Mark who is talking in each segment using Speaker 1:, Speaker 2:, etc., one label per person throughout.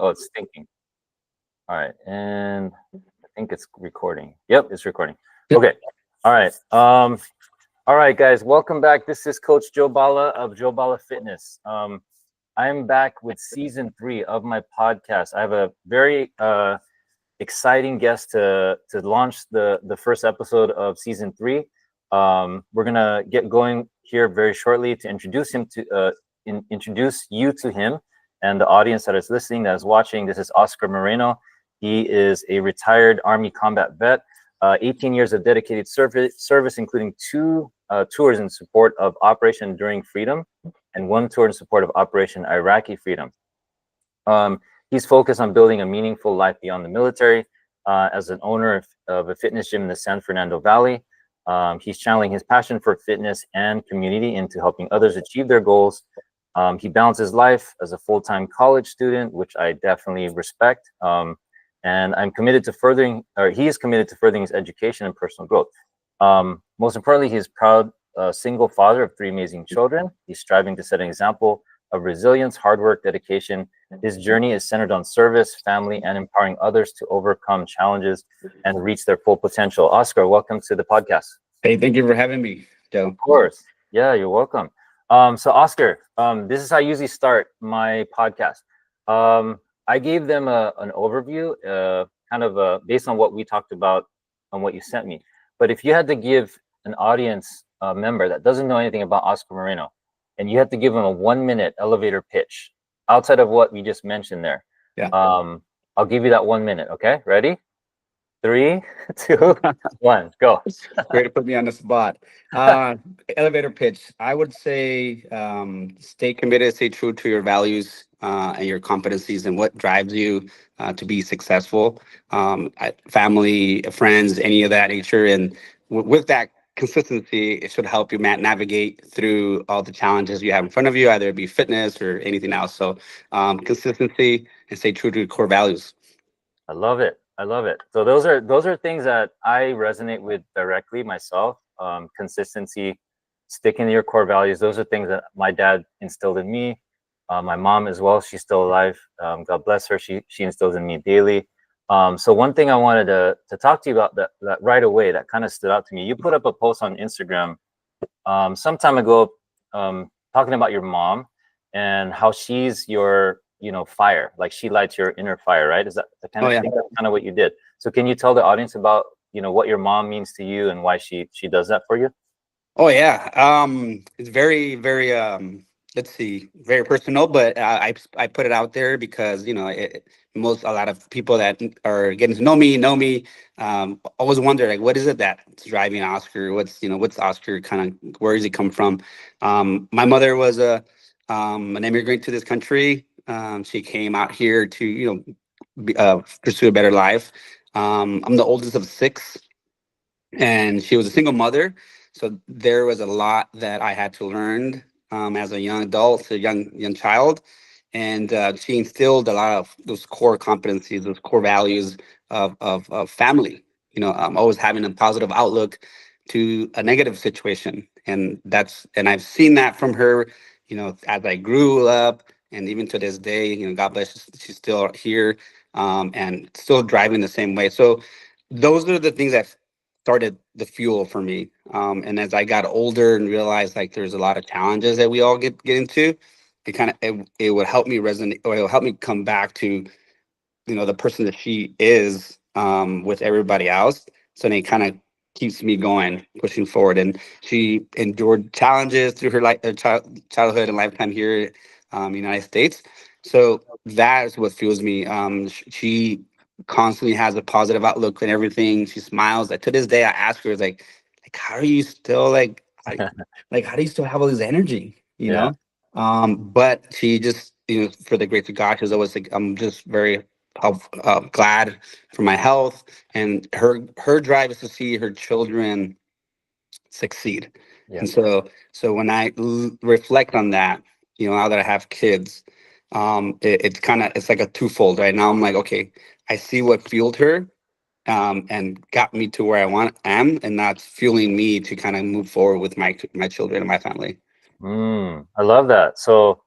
Speaker 1: Oh, it's thinking. All right, and I think it's recording. Yep, it's recording. Okay. All right. All right, guys, welcome back. This is Coach Joe Bala of Joe Bala Fitness. I'm back with season 3 of my podcast. I have a very exciting guest to launch the first episode of season 3. We're gonna get going here very shortly to introduce him to introduce you to him and the audience that is listening, that is watching. This is Oscar Moreno. He is a retired Army combat vet, 18 years of dedicated service, including 2 tours in support of Operation Enduring Freedom and 1 tour in support of Operation Iraqi Freedom. He's focused on building a meaningful life beyond the military. As an owner of a fitness gym in the San Fernando Valley, he's channeling his passion for fitness and community into helping others achieve their goals. He balances life as a full-time college student, which I definitely respect. And I'm committed to furthering, or he is committed to furthering his education and personal growth. Most importantly, he is proud single father of 3 amazing children. He's striving to set an example of resilience, hard work, dedication. His journey is centered on service, family, and empowering others to overcome challenges and reach their full potential. Oscar, welcome to the podcast.
Speaker 2: Hey, thank you for having me, Joe.
Speaker 1: Of course. Yeah, you're welcome. So Oscar, this is how I usually start my podcast. I gave them an overview, kind of based on what we talked about on what you sent me. But if you had to give an audience member that doesn't know anything about Oscar Moreno, and you had to give them a 1-minute elevator pitch outside of what we just mentioned there,
Speaker 2: Yeah.
Speaker 1: I'll give you that 1 minute. Okay, ready? 3, 2, 1, go.
Speaker 2: Great to put me on the spot. Elevator pitch. I would say stay committed, stay true to your values and your competencies and what drives you to be successful. Family, friends, any of that nature. And with that consistency, it should help you navigate through all the challenges you have in front of you, either it be fitness or anything else. So consistency and stay true to your core values.
Speaker 1: I love it. I love it. So those are things that I resonate with directly myself. Consistency, sticking to your core values. Those are things that my dad instilled in me. My mom as well. She's still alive. God bless her. She instills in me daily. So one thing I wanted to talk to you about that right away that kind of stood out to me. You put up a post on Instagram some time ago talking about your mom and how she's your fire, like she lights your inner fire, right? Is that the kind of thing? That's kind of what you did. So can you tell the audience about what your mom means to you and why she does that for you?
Speaker 2: Oh yeah, it's very very let's see, very personal, but I put it out there because a lot of people that are getting to know me always wonder, like, what is it that's driving Oscar? What's Oscar kind of, where does he come from? My mother was an immigrant to this country. She came out here to pursue a better life. I'm the oldest of 6, and she was a single mother, so there was a lot that I had to learn as a young adult, a young child, and she instilled a lot of those core competencies, those core values of family. Always having a positive outlook to a negative situation, and I've seen that from her. As I grew up, and even to this day, God bless, she's still here and still driving the same way. So those are the things that started the fuel for me. And as I got older and realized like there's a lot of challenges that we all get into, it would help me resonate, or it will help me come back to the person that she is with everybody else. So then it kind of keeps me going, pushing forward. And she endured challenges through her childhood and lifetime here in the United States. So that is what fuels me. She constantly has a positive outlook and everything. She smiles. Like, to this day, I ask her, like how are you still how do you still have all this energy? But she just, for the grace of God, she's always like, I'm just very glad for my health, and her drive is to see her children succeed.
Speaker 1: Yeah.
Speaker 2: And so when I reflect on that, now that I have kids, it's like a twofold. Right now I'm like, okay, I see what fueled her and got me to where am, and that's fueling me to kind of move forward with my children and my family.
Speaker 1: I love that. So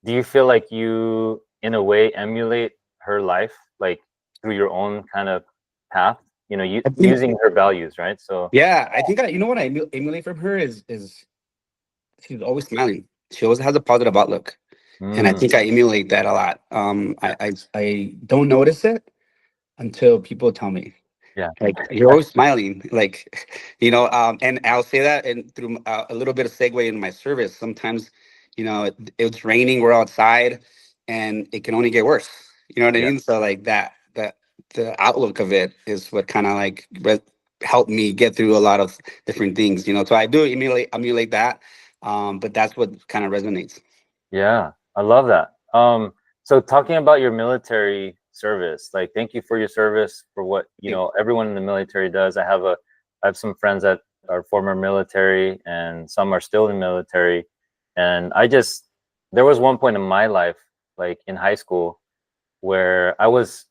Speaker 1: do you feel like you in a way emulate her life, like through your own kind of path, you know,
Speaker 2: I think,
Speaker 1: using her values, right? So
Speaker 2: yeah, I think you know what I emulate from her is she's always smiling. She always has a positive outlook, and I
Speaker 1: mm,
Speaker 2: think I emulate that a lot.
Speaker 1: yeah,
Speaker 2: I don't notice it until people tell me.
Speaker 1: yeah,
Speaker 2: Like you're always smiling, like and I'll say that and through a little bit of segue in my service. Sometimes, it's raining, we're outside, and it can only get worse. You know what I
Speaker 1: yeah,
Speaker 2: mean? So like that the outlook of it is what kind of like helped me get through a lot of different things. So I do emulate that, but that's what kind of resonates.
Speaker 1: yeah. I love that. So talking about your military service, like thank you for your service, for what, you know, everyone in the military does. I have some friends that are former military and some are still in the military. And there was one point in my life, like in high school, where I was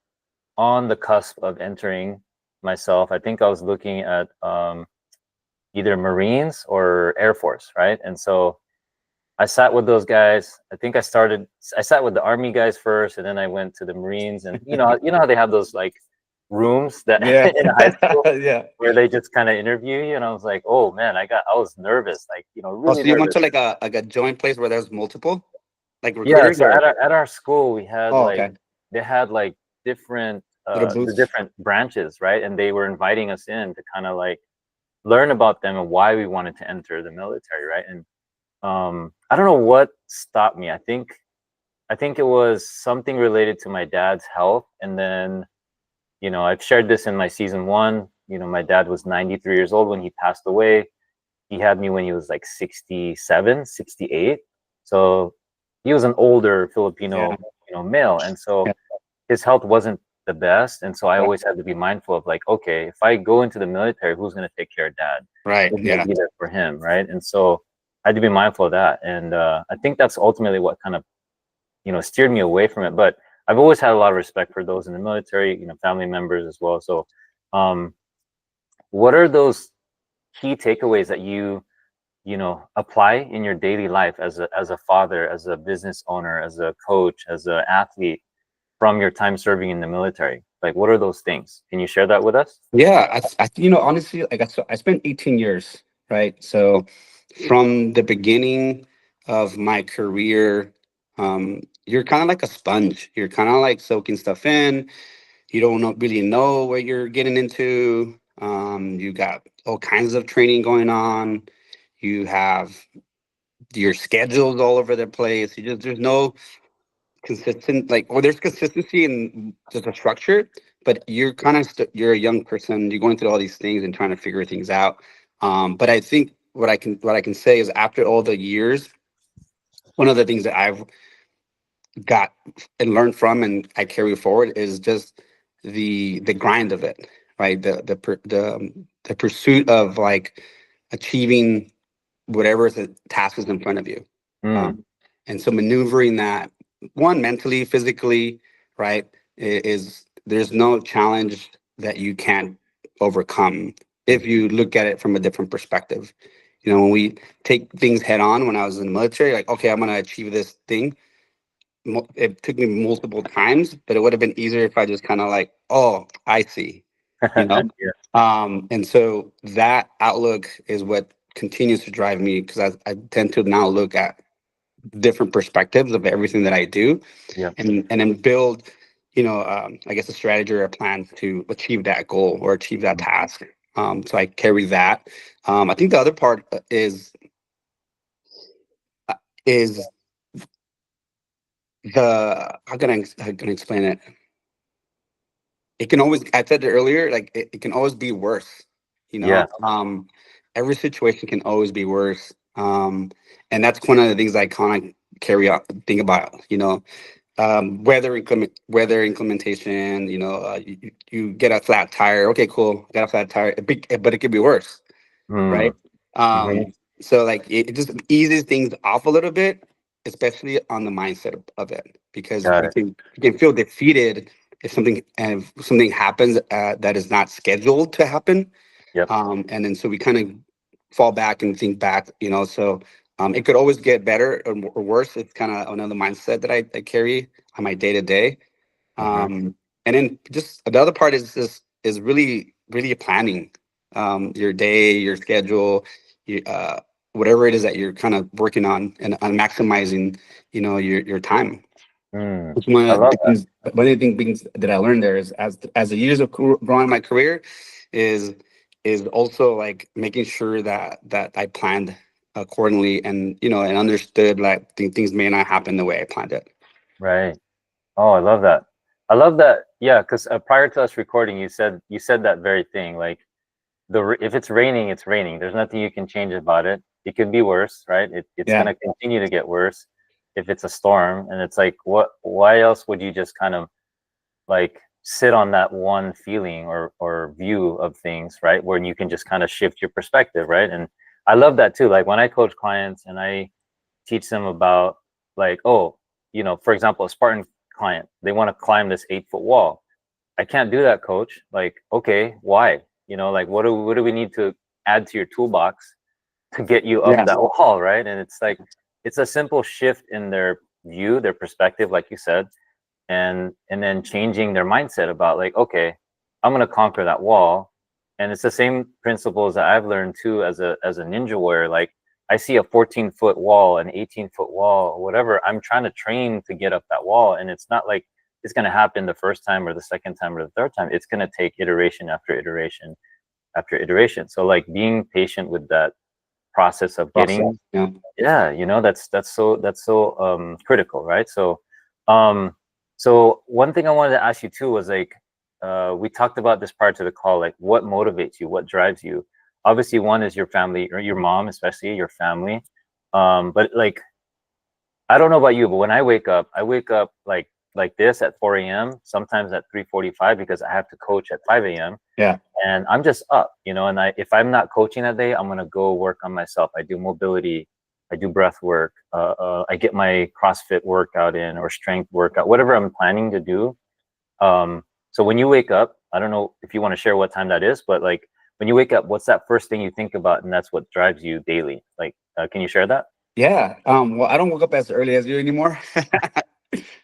Speaker 1: on the cusp of entering myself. I think I was looking at either Marines or Air Force, right? And so I sat with those guys. I sat with the Army guys first, and then I went to the Marines. And you know how they have those like rooms that
Speaker 2: Yeah,
Speaker 1: in high school
Speaker 2: yeah.
Speaker 1: where they just kind of interview you. And I was like, oh man, I was nervous, like
Speaker 2: Oh,
Speaker 1: really
Speaker 2: so you went
Speaker 1: nervous.
Speaker 2: to like a joint place where there's multiple like
Speaker 1: Yeah.
Speaker 2: recruiters
Speaker 1: So
Speaker 2: or
Speaker 1: at our school, we had
Speaker 2: oh,
Speaker 1: like
Speaker 2: okay,
Speaker 1: they had like different
Speaker 2: little
Speaker 1: the
Speaker 2: booths.
Speaker 1: different branches, right? And they were inviting us in to kind of like learn about them and why we wanted to enter the military, right? And I don't know what stopped me. I think it was something related to my dad's health. And then, you know, I've shared this in my season one. You know, my dad was 93 years old when he passed away. He had me when he was like 67, 68. So he was an older
Speaker 2: Yeah,
Speaker 1: Filipino, you know, male. And so
Speaker 2: yeah,
Speaker 1: his health wasn't the best. And so I
Speaker 2: right,
Speaker 1: always had to be mindful of like, okay, if I go into the military, who's going to take care of dad?
Speaker 2: right,
Speaker 1: Who's going to
Speaker 2: yeah,
Speaker 1: be there for him? Right. And so I had to be mindful of that. And I think that's ultimately what kind of, you know, steered me away from it. But I've always had a lot of respect for those in the military, you know, family members as well. So um, what are those key takeaways that you know, apply in your daily life as a father, as a business owner, as a coach, as an athlete from your time serving in the military? Like, what are those things? Can you share that with us?
Speaker 2: yeah. Honestly, like I spent 18 years, right? So from the beginning of my career, you're kind of like a sponge. You're kind of like soaking stuff in. You don't really know what you're getting into. You got all kinds of training going on. You have your schedules all over the place. There's no consistent there's consistency in just a structure, but you're kind of you're a young person. You're going through all these things and trying to figure things out. But I think what I can say is after all the years, one of the things that I've got and learned from and I carry forward is just the grind of it, right? The pursuit of like achieving whatever the task is in front of you.
Speaker 1: Mm,
Speaker 2: And so maneuvering that one mentally, physically, right, is there's no challenge that you can't overcome if you look at it from a different perspective. When we take things head on, when I was in the military, like, okay, I'm going to achieve this thing. It took me multiple times, but it would have been easier if I just kind of like, oh, I see, you know?
Speaker 1: yeah,
Speaker 2: And so that outlook is what continues to drive me because I tend to now look at different perspectives of everything that I do,
Speaker 1: yeah.
Speaker 2: and then build, I guess a strategy or a plan to achieve that goal or achieve that
Speaker 1: Mm,
Speaker 2: task. So I carry that. I think the other part uh, is how can I explain it? It can always, I said it earlier, like it can always be worse, you know.
Speaker 1: yeah.
Speaker 2: Every situation can always be worse. And that's one of the things I kind of carry out think about, weather inclementation, you get a flat tire. Okay, cool, got a flat tire, but it could be worse,
Speaker 1: Mm,
Speaker 2: right?
Speaker 1: hmm.
Speaker 2: So like it just eases things off a little bit, especially on the mindset of it, because
Speaker 1: Got
Speaker 2: you
Speaker 1: it.
Speaker 2: can you can feel defeated if something happens that is not scheduled to happen,
Speaker 1: Yep.
Speaker 2: and then so we kind of fall back and think back, so it could always get better or worse. It's kind of another mindset that I carry on my day to day. And then just the other part is really really planning your day, your schedule, whatever it is that you're kind of working on and maximizing, your time.
Speaker 1: Mm.
Speaker 2: It's one
Speaker 1: I
Speaker 2: of
Speaker 1: love
Speaker 2: the things. One of the things that I learned there is as the years of growing my career, is is also like making sure that I planned accordingly, and and understood like things may not happen the way I planned it.
Speaker 1: right. Oh, I love that. I love that. Yeah, because prior to us recording, you said that very thing. Like if it's raining, it's raining. There's nothing you can change about it. It could be worse, right? It's
Speaker 2: Yeah.
Speaker 1: gonna continue to get worse if it's a storm. And it's like, why else would you just kind of like sit on that one feeling or view of things, right? Where you can just kind of shift your perspective, right? And I love that too. Like when I coach clients and I teach them about like, oh, for example, a Spartan client, they want to climb this 8-foot wall. I can't do that, coach. Like, okay, why? Like what do we need to add to your toolbox to get you up
Speaker 2: Yeah.
Speaker 1: that wall, right? And it's like it's a simple shift in their view, their perspective, like you said, and then changing their mindset about like, okay, I'm gonna conquer that wall. And it's the same principles that I've learned too as a ninja warrior. Like I see a 14-foot wall, an 18-foot wall, or whatever. I'm trying to train to get up that wall. And it's not like it's gonna happen the first time or the second time or the third time. It's gonna take iteration after iteration after iteration. So like being patient with that process of
Speaker 2: Process.
Speaker 1: getting,
Speaker 2: Yeah.
Speaker 1: yeah, that's so critical, right? So one thing I wanted to ask you too was like, we talked about this part to the call, like what motivates you, what drives you. Obviously one is your family, or your mom, especially your family. But like, I don't know about you, but when I wake up like this at 4 a.m., sometimes at 3:45, because I have to coach at 5 a.m.
Speaker 2: Yeah.
Speaker 1: and I'm just up, and if I'm not coaching that day, I'm gonna go work on myself. I do mobility, I do breath work, I get my CrossFit workout in, or strength workout, whatever I'm planning to do. So when you wake up, I don't know if you want to share what time that is, but like when you wake up, what's that first thing you think about, and that's what drives you daily? Like, can you share that?
Speaker 2: Yeah. Well, I don't wake up as early as you anymore.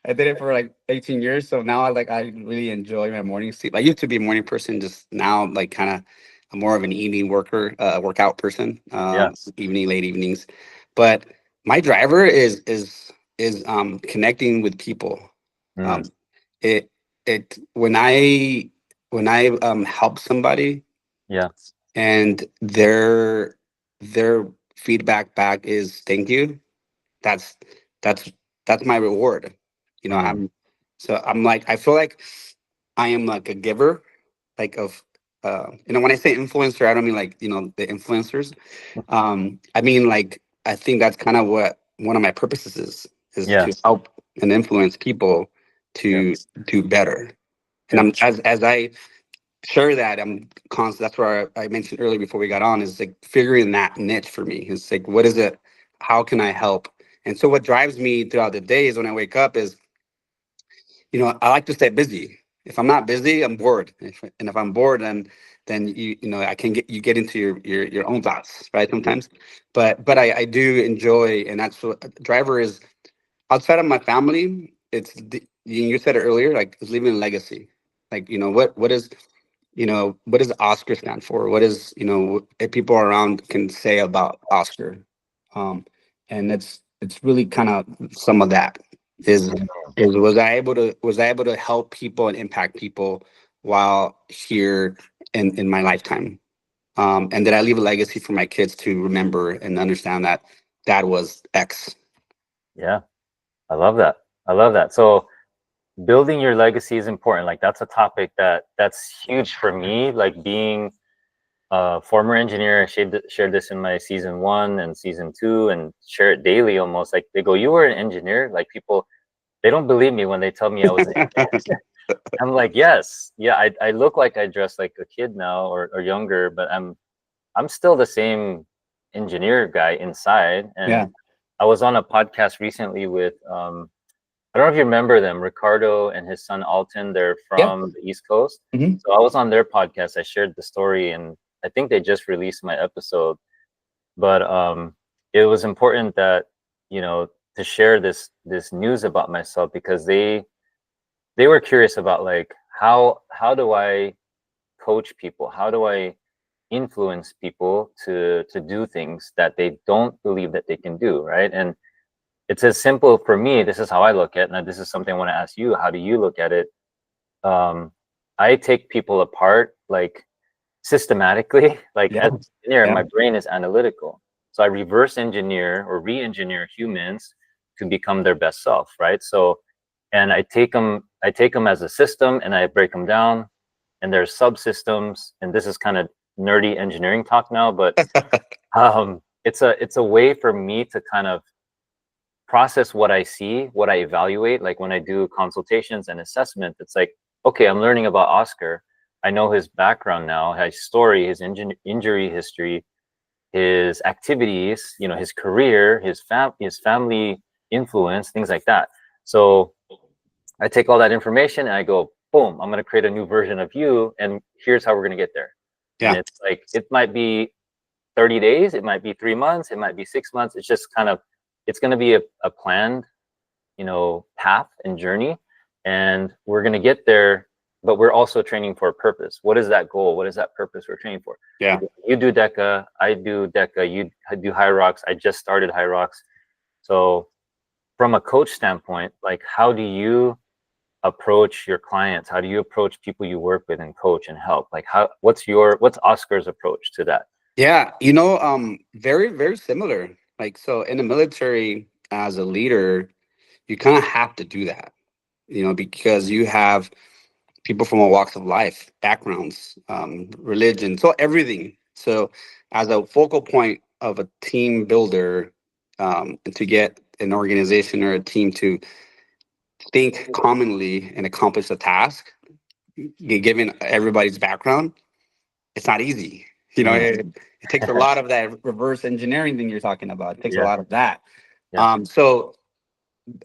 Speaker 2: I did it for like 18 years, so now I really enjoy my morning sleep. I used to be a morning person, just now I'm like kind of more of an evening workout person.
Speaker 1: Yeah.
Speaker 2: Evening, late evenings. But my driver is connecting with people. Um,
Speaker 1: Mm,
Speaker 2: it it when I help somebody,
Speaker 1: yeah.
Speaker 2: and their feedback back is thank you. That's that's that's my reward. You know,
Speaker 1: Mm,
Speaker 2: I'm like, I feel like I am like a giver, like of when I say influencer, I don't mean like, the influencers. I mean like, I think that's kind of what one of my purposes is
Speaker 1: yeah.
Speaker 2: to help and influence people
Speaker 1: Yeah.
Speaker 2: to do better. And
Speaker 1: Yeah.
Speaker 2: I'm as I share that, I'm constant. That's where I mentioned earlier before we got on, is like figuring that niche for me. It's like, what is it? How can I help? And so what drives me throughout the days when I wake up is, I like to stay busy. If I'm not busy, I'm bored. And if I'm bored, then I can get into your own thoughts, right? Sometimes, but I do enjoy, and that's what driver is. Outside of my family, you said it earlier, like it's leaving a legacy. Like, what does Oscar stand for? What is, if people around can say about Oscar? Um, and it's really kind of some of that is
Speaker 1: Mm,
Speaker 2: was I able to help people and impact people while here in my lifetime? And did I leave a legacy for my kids to remember and understand that that was X?
Speaker 1: yeah. I love that. I love that. So building your legacy is important. Like that's a topic that's huge for me. Like being a former engineer, I shared this in my season 1 and season 2, and share it daily almost. Like they go, "You were an engineer?" Like people, they don't believe me when they tell me I was an engineer. I'm like, yes, yeah. I look like I dress like a kid now, or younger, but I'm still the same engineer guy inside. And
Speaker 2: Yeah.
Speaker 1: I was on a podcast recently with I don't know if you remember them, Ricardo and his son Alton. They're
Speaker 2: Yeah.
Speaker 1: from the East Coast.
Speaker 2: Hmm.
Speaker 1: So I was on their podcast. I shared the story, and I think they just released my episode. But it was important that, to share this news about myself, because they were curious about like how do I coach people? How do I influence people to do things that they don't believe that they can do, right? And it's as simple for me. This is how I look at it, and this is something I want to ask you. How do you look at it? I take people apart like systematically. Like
Speaker 2: Yeah.
Speaker 1: as an engineer,
Speaker 2: Yeah.
Speaker 1: my brain is analytical, so I reverse engineer or re-engineer humans to become their best self, right? So, and I take them as a system, and I break them down, and there's subsystems, and this is kind of nerdy engineering talk now, but it's a way for me to kind of process what I see, what I evaluate. Like when I do consultations and assessment, it's like, okay, I'm learning about Oscar. I know his background now, his story, his injury history, his activities, you know, his career, his family influence, things like that. So I take all that information and I go, boom, I'm going to create a new version of you, and here's how we're going to get there. And
Speaker 2: Yeah.
Speaker 1: it's like, it might be 30 days, it might be 3 months, it might be 6 months. It's just kind of, it's going to be a planned, you know, path and journey, and we're going to get there. But we're also training for a purpose. What is that goal? What is that purpose we're training for?
Speaker 2: Yeah.
Speaker 1: You do DECA, I do DECA, you do High Rocks. I just started High Rocks. So from a coach standpoint, like how do you approach your clients? How do you approach people you work with and coach and help? Like what's Oscar's approach to that?
Speaker 2: Yeah. Very, very similar. Like, so in the military, as a leader, you kind of have to do that, because you have people from all walks of life, backgrounds, religion, so everything. So, as a focal point of a team builder, and to get an organization or a team to think commonly and accomplish a task, given everybody's background, it's not easy.
Speaker 1: Mm.
Speaker 2: It takes a lot of that reverse engineering thing you're talking about. It takes a
Speaker 1: Yeah.
Speaker 2: lot of that.
Speaker 1: Yeah.
Speaker 2: So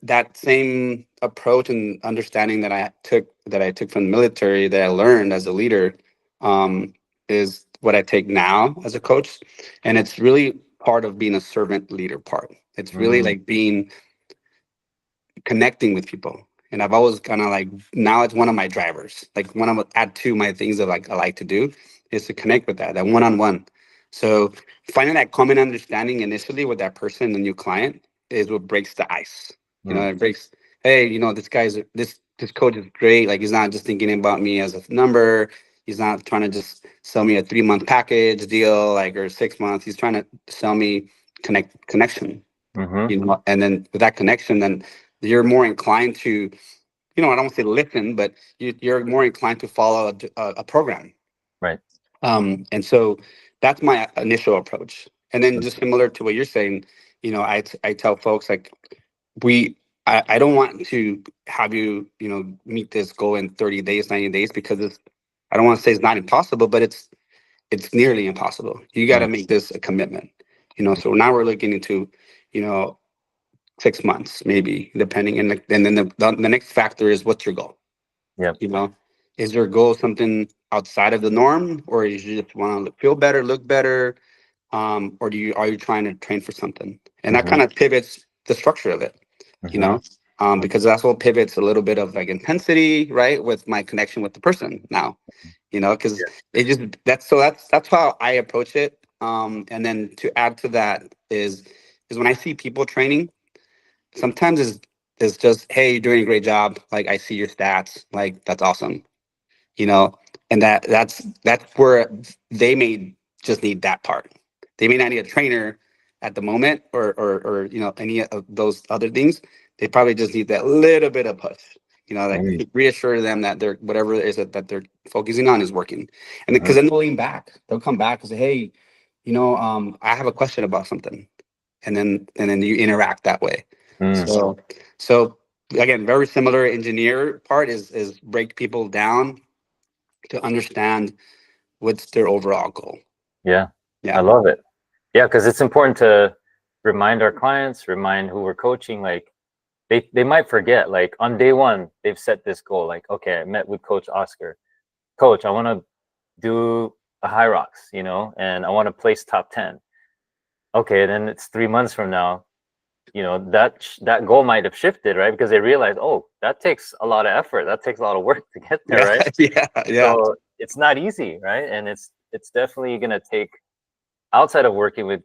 Speaker 2: that same approach and understanding that I took from the military, that I learned as a leader, is what I take now as a coach. And it's really part of being a servant leader part. It's really
Speaker 1: Mm.
Speaker 2: like connecting with people. And I've always kind of like, now it's one of my drivers. Like one of add to my things that like I like to do is to connect with that one-on-one. So finding that common understanding initially with that person, the new client, is what breaks the ice.
Speaker 1: Mm.
Speaker 2: It breaks, hey, this coach is great. Like he's not just thinking about me as a number. He's not trying to just sell me a 3-month package deal, like, or 6 months. He's trying to sell me connection.
Speaker 1: Mm-hmm.
Speaker 2: And then with that connection, then you're more inclined to, I don't want to say listen, but you're more inclined to follow a program.
Speaker 1: Right.
Speaker 2: And so that's my initial approach. And then just similar to what you're saying, I tell folks like, I don't want to have you, meet this goal in 30 days, 90 days, because I don't want to say it's not impossible, but it's nearly impossible. You got to
Speaker 1: Mm.
Speaker 2: make this a commitment, so now we're looking into, you know, 6 months, maybe, depending. And then the next factor is, what's your goal?
Speaker 1: Yep.
Speaker 2: Is your goal something outside of the norm, or you just want to feel better, look better, or are you trying to train for something? And that
Speaker 1: Mm-hmm.
Speaker 2: kind of pivots the structure of it,
Speaker 1: Mm-hmm.
Speaker 2: because that's what pivots a little bit of like intensity, right, with my connection with the person now, because it just that's how I approach it. And then to add to that is when I see people training, sometimes it's just, hey, you're doing a great job. Like, I see your stats. Like, that's awesome. You know, and that's where they may just need that part. They may not need a trainer at the moment, or any of those other things. They probably just need that little bit of push.
Speaker 1: Mm-hmm.
Speaker 2: Like reassure them that they're whatever it is that they're focusing on is working. And
Speaker 1: Mm-hmm.
Speaker 2: because then they'll lean back, they'll come back and say, hey, I have a question about something, and then you interact that way.
Speaker 1: Mm.
Speaker 2: So again, very similar. Engineer part is break people down to understand what's their overall goal.
Speaker 1: Yeah. I
Speaker 2: Yeah.
Speaker 1: love it. Yeah, because it's important to remind our clients, remind who we're coaching. Like they might forget. Like on day one, they've set this goal. Like, okay, I met with Coach Oscar. Coach, I want to do a High Rocks, and I want to place top 10. Okay, then it's 3 months from now. that goal might have shifted, right? Because they realize, oh, that takes a lot of effort. That takes a lot of work to get there, right?
Speaker 2: Yeah.
Speaker 1: So it's not easy, right? And it's definitely gonna take, outside of working with,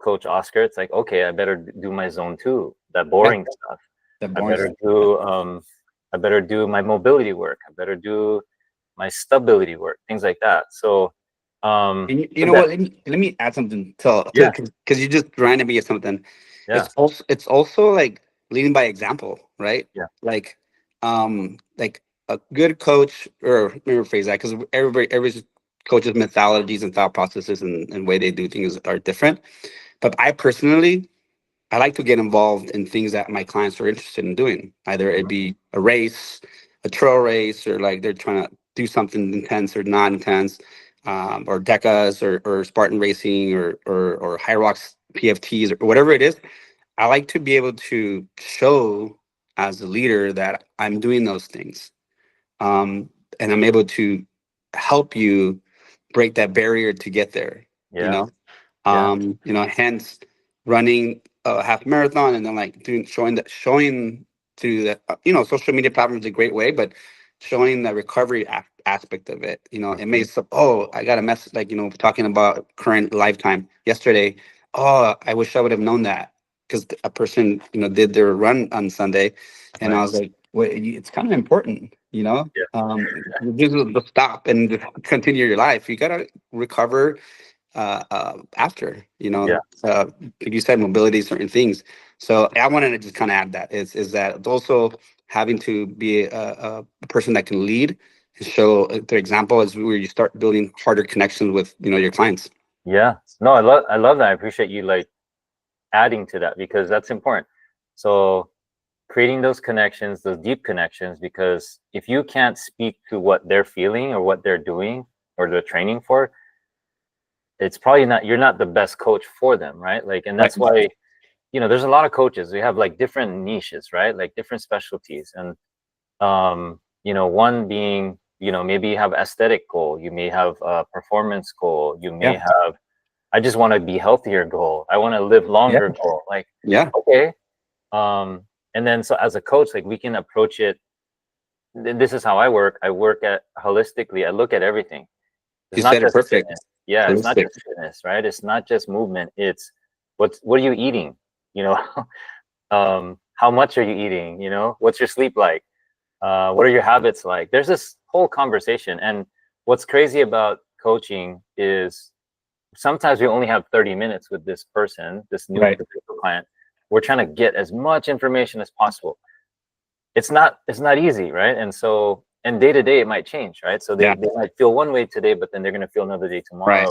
Speaker 1: Coach Oscar, it's like, okay, I better do my zone 2, that boring stuff.
Speaker 2: The
Speaker 1: I
Speaker 2: boring
Speaker 1: better
Speaker 2: stuff.
Speaker 1: do I better do my mobility work. I better do my stability work, things like that. So
Speaker 2: And you know
Speaker 1: that,
Speaker 2: what? Let me add something to
Speaker 1: yeah,
Speaker 2: because you just reminded me of something.
Speaker 1: yeah,
Speaker 2: It's also like leading by example, right?
Speaker 1: yeah,
Speaker 2: Like a good coach, or let me rephrase that, because every coach's methodologies and thought processes and way they do things are different. But I like to get involved in things that my clients are interested in doing. Either it
Speaker 1: mhm,
Speaker 2: be a race, a trail race, or like they're trying to do something intense or non-intense, or DECAs or Spartan racing or High Rocks PFTs or whatever it is. I like to be able to show as a leader that I'm doing those things, um, and I'm able to help you break that barrier to get there. You
Speaker 1: yeah,
Speaker 2: know,
Speaker 1: yeah,
Speaker 2: hence running a half marathon and then like showing through the social media platform is a great way, but showing the recovery aspect of it. It may
Speaker 1: mhm,
Speaker 2: I got a message, like talking about current lifetime yesterday. Oh, I wish I would have known that, because a person did their run on Sunday, and I
Speaker 1: right,
Speaker 2: was like, wait, it's kind of important,
Speaker 1: yeah,
Speaker 2: just to stop and just continue your life. You gotta recover after,
Speaker 1: yeah,
Speaker 2: like you said, mobility, certain things. So I wanted to just kind of add that is that it's also having to be a person that can lead and show the example, is where you start building harder connections with your clients.
Speaker 1: yeah. No, I love that. I appreciate you like adding to that, because that's important. So creating those connections, those deep connections, because if you can't speak to what they're feeling or what they're doing or they're training for, it's probably not, you're not the best coach for them, right? Like, and
Speaker 2: Right.
Speaker 1: that's why, there's a lot of coaches. We have like different niches, right? Like different specialties. And one being, maybe you have aesthetic goal, you may have a performance goal, you may
Speaker 2: Yeah.
Speaker 1: have, I just want to be healthier goal, I want to live
Speaker 2: Yeah.
Speaker 1: longer goal. Like,
Speaker 2: Yeah.
Speaker 1: okay. And then so as a coach, like we can approach it. This is how I work. I work at holistically. I look at everything. It's
Speaker 2: You
Speaker 1: not
Speaker 2: said it
Speaker 1: just
Speaker 2: perfect.
Speaker 1: fitness. Yeah, it's not
Speaker 2: Holistic.
Speaker 1: just fitness, right? It's not just movement. It's what are you eating? You know, how much are you eating? What's your sleep like? What are your habits like? There's this whole conversation. And what's crazy about coaching is sometimes we only have 30 minutes with this person, this new
Speaker 2: Right.
Speaker 1: potential client. We're trying to get as much information as possible. It's not easy, right? And so, and day to day it might change, right? So they
Speaker 2: Yeah.
Speaker 1: might feel one way today, but then they're going to feel another day tomorrow,
Speaker 2: Right.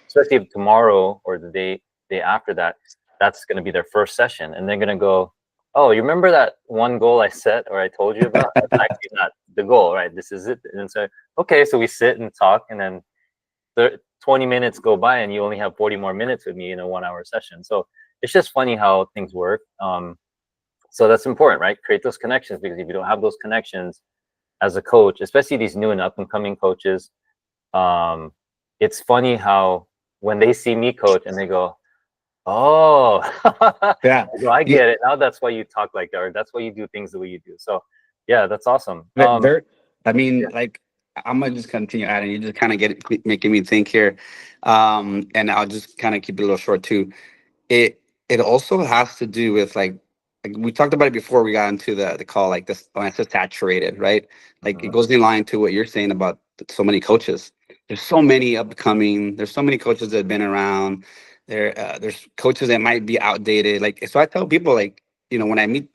Speaker 1: especially if tomorrow or the day after that, that's going to be their first session, and they're going to go, oh, you remember that one goal I set or I told you about? That's actually not the goal, right? This is it. And so, okay, so we sit and talk, and then 20 minutes go by and you only have 40 more minutes with me in a 1 hour session. So it's just funny how things work. So that's important, right? Create those connections, because if you don't have those connections as a coach, especially these new and up and coming coaches, um, it's funny how when they see me coach and they go, oh,
Speaker 2: Yeah.
Speaker 1: I
Speaker 2: You,
Speaker 1: get it. Now that's why you talk like that, or that's why you do things the way you do. So yeah, that's awesome.
Speaker 2: There, I
Speaker 1: Yeah,
Speaker 2: mean, like, I'm gonna just continue adding. You just kind of making me think here, and I'll just kind of keep it a little short too. It also has to do with like we talked about it before we got into the call. Like this, when I said saturated, right? Like it
Speaker 1: mhm,
Speaker 2: goes in line to what you're saying about so many coaches. There's so many upcoming. There's so many coaches that have been around. There's coaches that might be outdated. Like, so I tell people, like, when I meet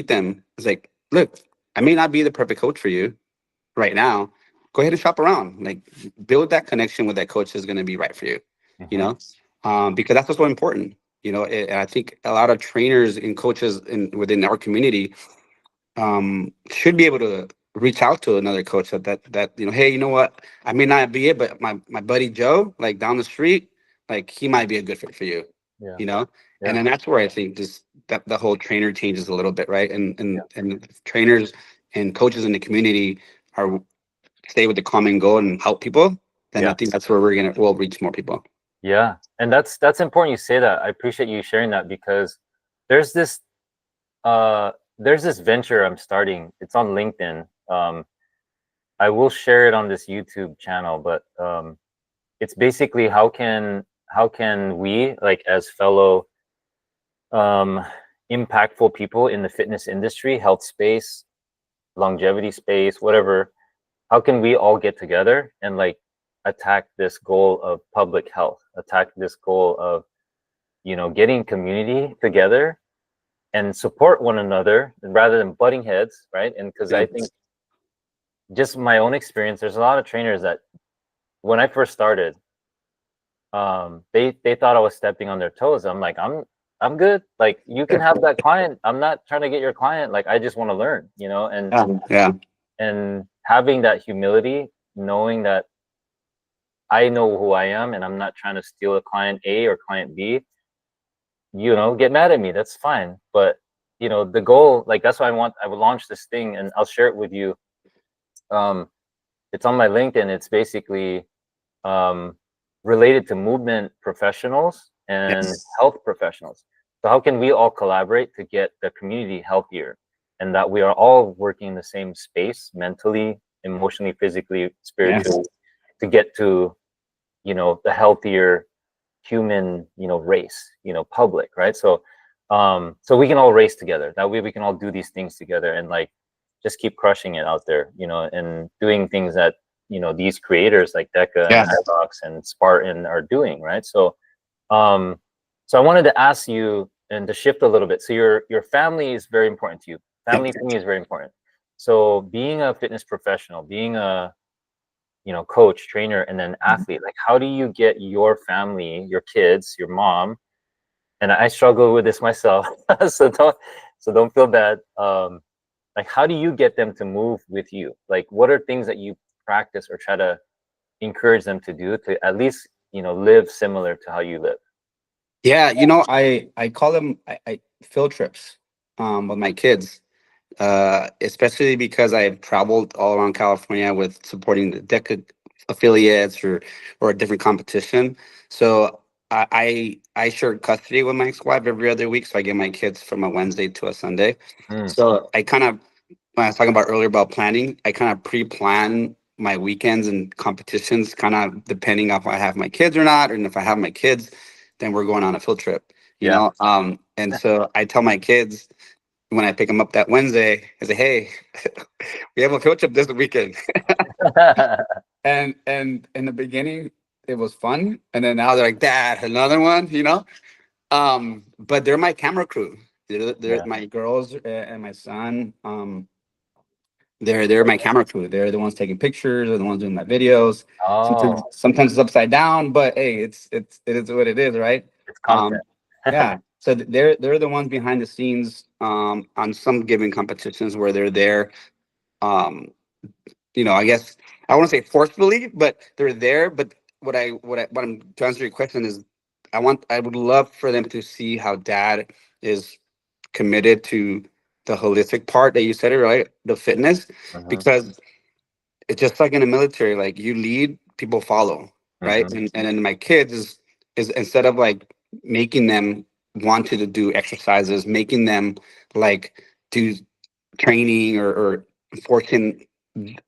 Speaker 2: them, it's like, look, I may not be the perfect coach for you right now. Go ahead and shop around. Like, build that connection with that coach is going to be right for you. You
Speaker 1: mhm.
Speaker 2: know, because that's what's so important. And I think a lot of trainers and coaches within our community should be able to reach out to another coach that hey, you know what? I may not be it, but my buddy Joe, like down the street, like he might be a good fit for you.
Speaker 1: Yeah,
Speaker 2: You know, and
Speaker 1: yeah,
Speaker 2: then that's where I think just that the whole trainer changes a little bit, right? And
Speaker 1: yeah,
Speaker 2: trainers and coaches in the community are stay with the common goal and help people. Then I
Speaker 1: yeah.
Speaker 2: think that's where we'll reach more people.
Speaker 1: Yeah, and that's important you say that. I appreciate you sharing that, because there's this venture I'm starting. It's on LinkedIn. I will share it on this YouTube channel, but it's basically how can we, like, as fellow impactful people in the fitness industry, health space, longevity space, whatever, how can we all get together and like attack this goal of public health, attack this goal of, getting community together and support one another rather than butting heads, right? And because I think, just my own experience, there's a lot of trainers that when I first started, they thought I was stepping on their toes. I'm like, I'm good. Like, you can have that client. I'm not trying to get your client. Like, I just want to learn, and having that humility, knowing that I know who I am and I'm not trying to steal a client A or client B, get mad at me. That's fine. But, the goal, like, that's why I would launch this thing, and I'll share it with you. It's on my LinkedIn. It's basically related to movement professionals and health professionals. So how can we all collaborate to get the community healthier, and that we are all working in the same space, mentally, emotionally, physically, spiritually, to get to, the healthier human, race, public, right? So we can all race together. That way we can all do these things together and like just keep crushing it out there, and doing things that, these creators like Deca and Hyrox and Spartan are doing, right? So I wanted to ask you, and to shift a little bit. So your family is very important to you. Family for me is very important. So being a fitness professional, being a, coach, trainer, and then athlete, like, how do you get your family, your kids, your mom, and I struggle with this myself, so don't feel bad. Like, how do you get them to move with you? Like, what are things that you practice or try to encourage them to do to at least, live similar to how you live?
Speaker 2: Yeah, I call them I field trips with my kids, especially because I've traveled all around California with supporting the DECA affiliates or a different competition. So I share custody with my ex-wife every other week, so I get my kids from a Wednesday to a Sunday. So I kind of, when I was talking about earlier about planning, I kind of pre-plan my weekends and competitions, kind of depending on if I have my kids or not, and if I have my kids, then we're going on a field trip, and so I tell my kids when I pick them up that Wednesday, I say, hey, we have a field trip this weekend. and in the beginning, it was fun. And then now they're like, Dad, another one, but they're my camera crew. They're my girls and my son. They're my camera crew. They're the ones taking pictures. They're the ones doing my videos. Sometimes it's upside down, but hey, it is what it is, right?
Speaker 1: It's content.
Speaker 2: Yeah. So they're the ones behind the scenes on some given competitions where they're there. I guess I want to say forcefully, but they're there. But what I'm to answer your question is, I would love for them to see how Dad is committed to the holistic part that you said it right, the fitness, because it's just like in the military, like you lead, people follow, right? And then my kids is instead of like making them want to do exercises, making them like do training or forcing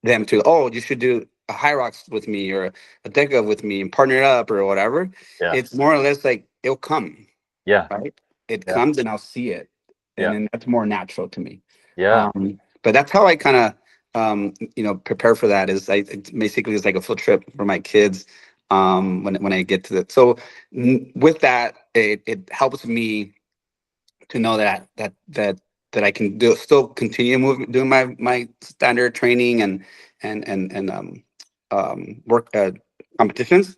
Speaker 2: them to, oh, you should do a Hyrox with me or a Deca with me and partner up or whatever. It's more or less like it'll come. Right. It comes and I'll see it. And then that's more natural to me. But that's how I kind of prepare for that. Is basically it's like a field trip for my kids when I get to that. So with that, it helps me to know that I can still continue doing my standard training and work competitions.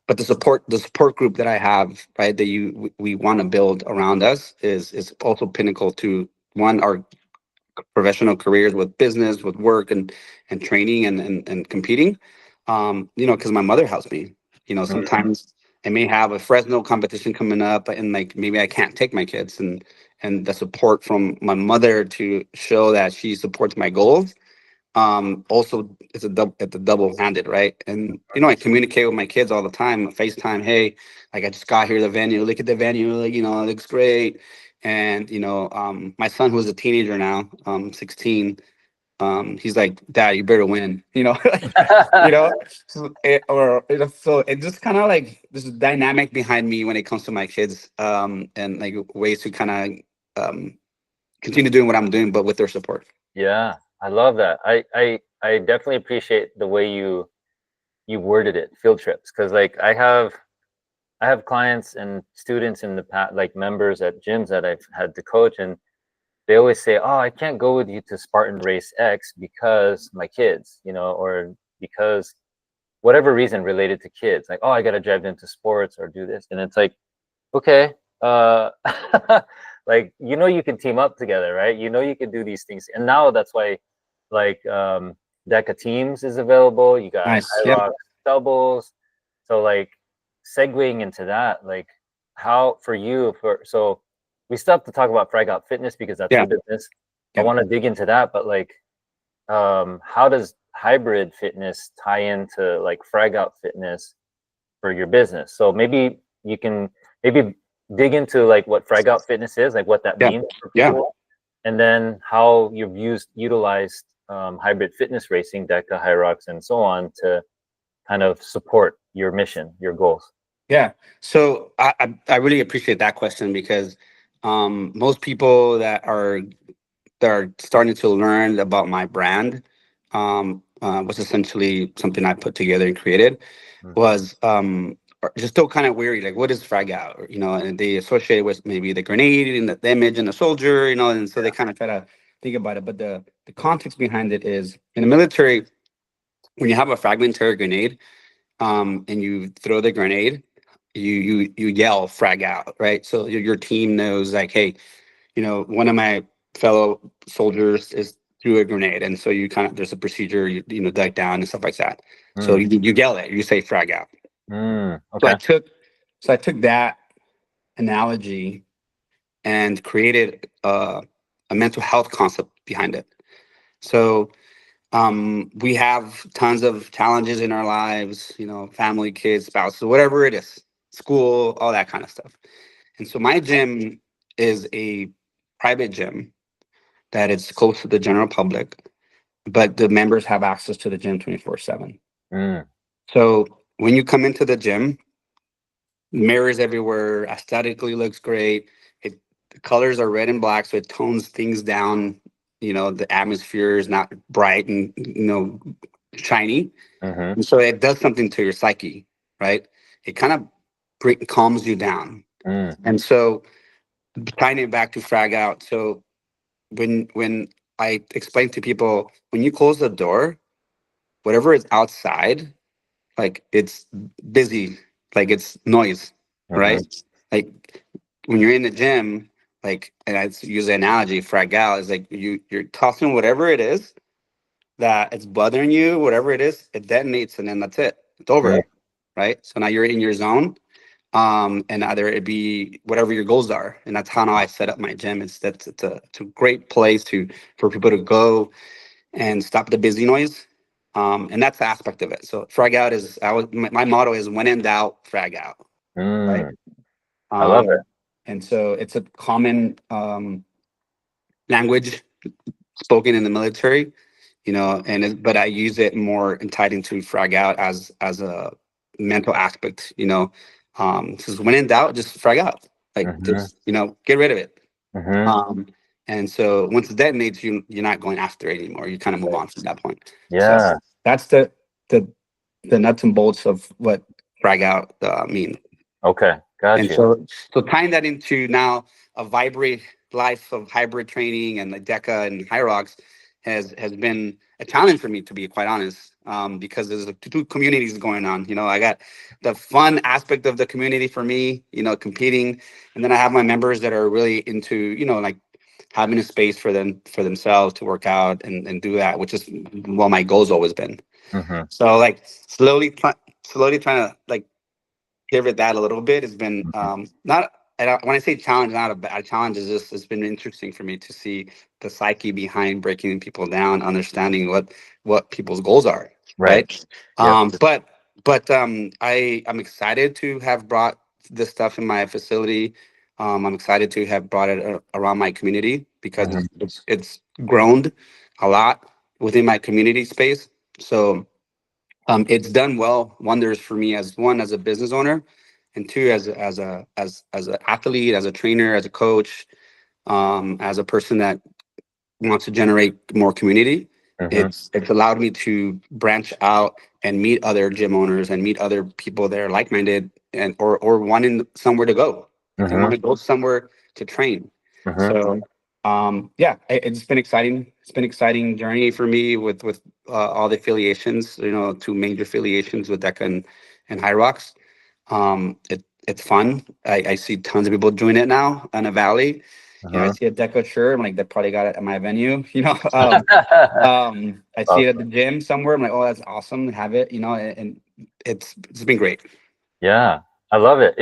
Speaker 2: But the support group that I have, right, that we want to build around us is also pinnacle to our professional careers with business, with work and training and competing. Because my mother helps me. Sometimes I may have a Fresno competition coming up, and like maybe I can't take my kids, and the support from my mother to show that she supports my goals. Also, it's a double-handed, right? And I communicate with my kids all the time, FaceTime. Hey, like I just got here to the venue. Look at the venue. Like, it looks great. And my son, who's a teenager now, 16, he's like, Dad, you better win, you know. So it just kind of like this dynamic behind me when it comes to my kids, and like ways to kind of continue doing what I'm doing, but with their support.
Speaker 1: Yeah, I love that. I definitely appreciate the way you worded it, field trips, because like I have clients and students in the past, like members at gyms that I've had to coach, and they always say, "Oh, I can't go with you to Spartan Race X because my kids, or because whatever reason related to kids. Like, oh, I got to drive them to sports or do this." And it's like, okay, uh, like, you can team up together, right? You can do these things. And now that's why, like, DECA Teams is available. You got
Speaker 2: Nice.
Speaker 1: High
Speaker 2: Yep.
Speaker 1: Rock doubles. So, like, segueing into that, like, how for you, so we still have to talk about Frag Out Fitness because that's
Speaker 2: Yeah.
Speaker 1: your business. I
Speaker 2: Yeah.
Speaker 1: want to dig into that, but like, how does hybrid fitness tie into like Frag Out Fitness for your business? So maybe you can maybe dig into like what Frag Out Fitness is, like what that
Speaker 2: Yeah.
Speaker 1: means for
Speaker 2: Yeah.
Speaker 1: people, and then how you've utilized hybrid fitness racing, DECA, Hyrox, and so on to kind of support your mission, your goals.
Speaker 2: Yeah. So I really appreciate that question because most people that are starting to learn about my brand, was essentially something I put together and created,
Speaker 1: Mm.
Speaker 2: was are just still kind of weary, like what is frag out, and they associate it with maybe the grenade and the image and the soldier, and so they kind of try to think about it. But the context behind it is in the military, when you have a fragmentary grenade, and you throw the grenade, you yell frag out, right? So your team knows like, hey, one of my fellow soldiers is threw a grenade, and so you kind of there's a procedure, duck down and stuff like that. So
Speaker 1: Mm.
Speaker 2: you yell it, you say frag out. So I
Speaker 1: Okay.
Speaker 2: took so I took that analogy and created a mental health concept behind it. So we have tons of challenges in our lives, family, kids, spouses, whatever it is, school, all that kind of stuff. And so my gym is a private gym that is close to the general public, but the members have access to the gym 24/7.
Speaker 1: Mm.
Speaker 2: So when you come into the gym, mirrors everywhere, aesthetically looks great. The colors are red and black, so it tones things down. The atmosphere is not bright and shiny,
Speaker 1: Mm-hmm.
Speaker 2: and so it does something to your psyche, right? It kind of calms you down.
Speaker 1: Mm.
Speaker 2: And so tying it back to frag out. So when I explain to people, when you close the door, whatever is outside, like it's busy, like it's noise,
Speaker 1: Mm-hmm.
Speaker 2: right? Like when you're in the gym, like, and I use the analogy, frag out is like you're tossing whatever it is that it's bothering you, whatever it is, it detonates and then that's it. It's
Speaker 1: Mm.
Speaker 2: over, right? So now you're in your zone. And either it be whatever your goals are, and that's how now I set up my gym. It's a great place for people to go and stop the busy noise, and that's the aspect of it. So frag out is my motto is when in doubt, frag out, right?
Speaker 1: Mm. I love it.
Speaker 2: Um, and so it's a common language spoken in the military, but I use it more and tied into frag out as a mental aspect, says when in doubt, just frag out, like
Speaker 1: Mm-hmm.
Speaker 2: just get rid of it.
Speaker 1: Mm-hmm.
Speaker 2: And so once it detonates, you're not going after it anymore. You kind of move on from that point. So
Speaker 1: Yeah.
Speaker 2: that's the the nuts and bolts of what frag out mean.
Speaker 1: Okay. Got
Speaker 2: And
Speaker 1: you.
Speaker 2: so tying that into now a vibrant life of hybrid training and the DECA and Hyrox has been a challenge for me, to be quite honest, because there's two communities going on. I got the fun aspect of the community for me, competing, and then I have my members that are really into, like having a space for themselves to work out and do that, which is what my goal's always been.
Speaker 1: Mm-hmm.
Speaker 2: So like slowly trying to like pivot that a little bit has been
Speaker 1: Mm-hmm.
Speaker 2: not. And when I say challenge, not a bad challenge, is just it's been interesting for me to see the psyche behind breaking people down, understanding what people's goals are,
Speaker 1: Right.
Speaker 2: right?
Speaker 1: Yep.
Speaker 2: But I'm excited to have brought this stuff in my facility. I'm excited to have brought it around my community because
Speaker 1: Mhm.
Speaker 2: it's grown a lot within my community space. So it's done wonders for me as one, as a business owner, and two, as an athlete, as a trainer, as a coach, as a person that wants to generate more community.
Speaker 1: Mhm.
Speaker 2: It's allowed me to branch out and meet other gym owners and meet other people that are like minded and or wanting somewhere to go. They want
Speaker 1: Mhm.
Speaker 2: to go somewhere to train.
Speaker 1: Mhm.
Speaker 2: So yeah, it's been exciting. It's been exciting journey for me with all the affiliations. You know, two major affiliations with DECA and High Rocks. It's fun. I see tons of people doing it now in the valley. You know, I
Speaker 1: Mhm.
Speaker 2: see a deco shirt. I'm like, they probably got it at my venue. You know, I see it at the
Speaker 1: Awesome.
Speaker 2: gym somewhere. I'm like, oh, that's awesome. Have it. You know, and it's been great.
Speaker 1: Yeah, I love it.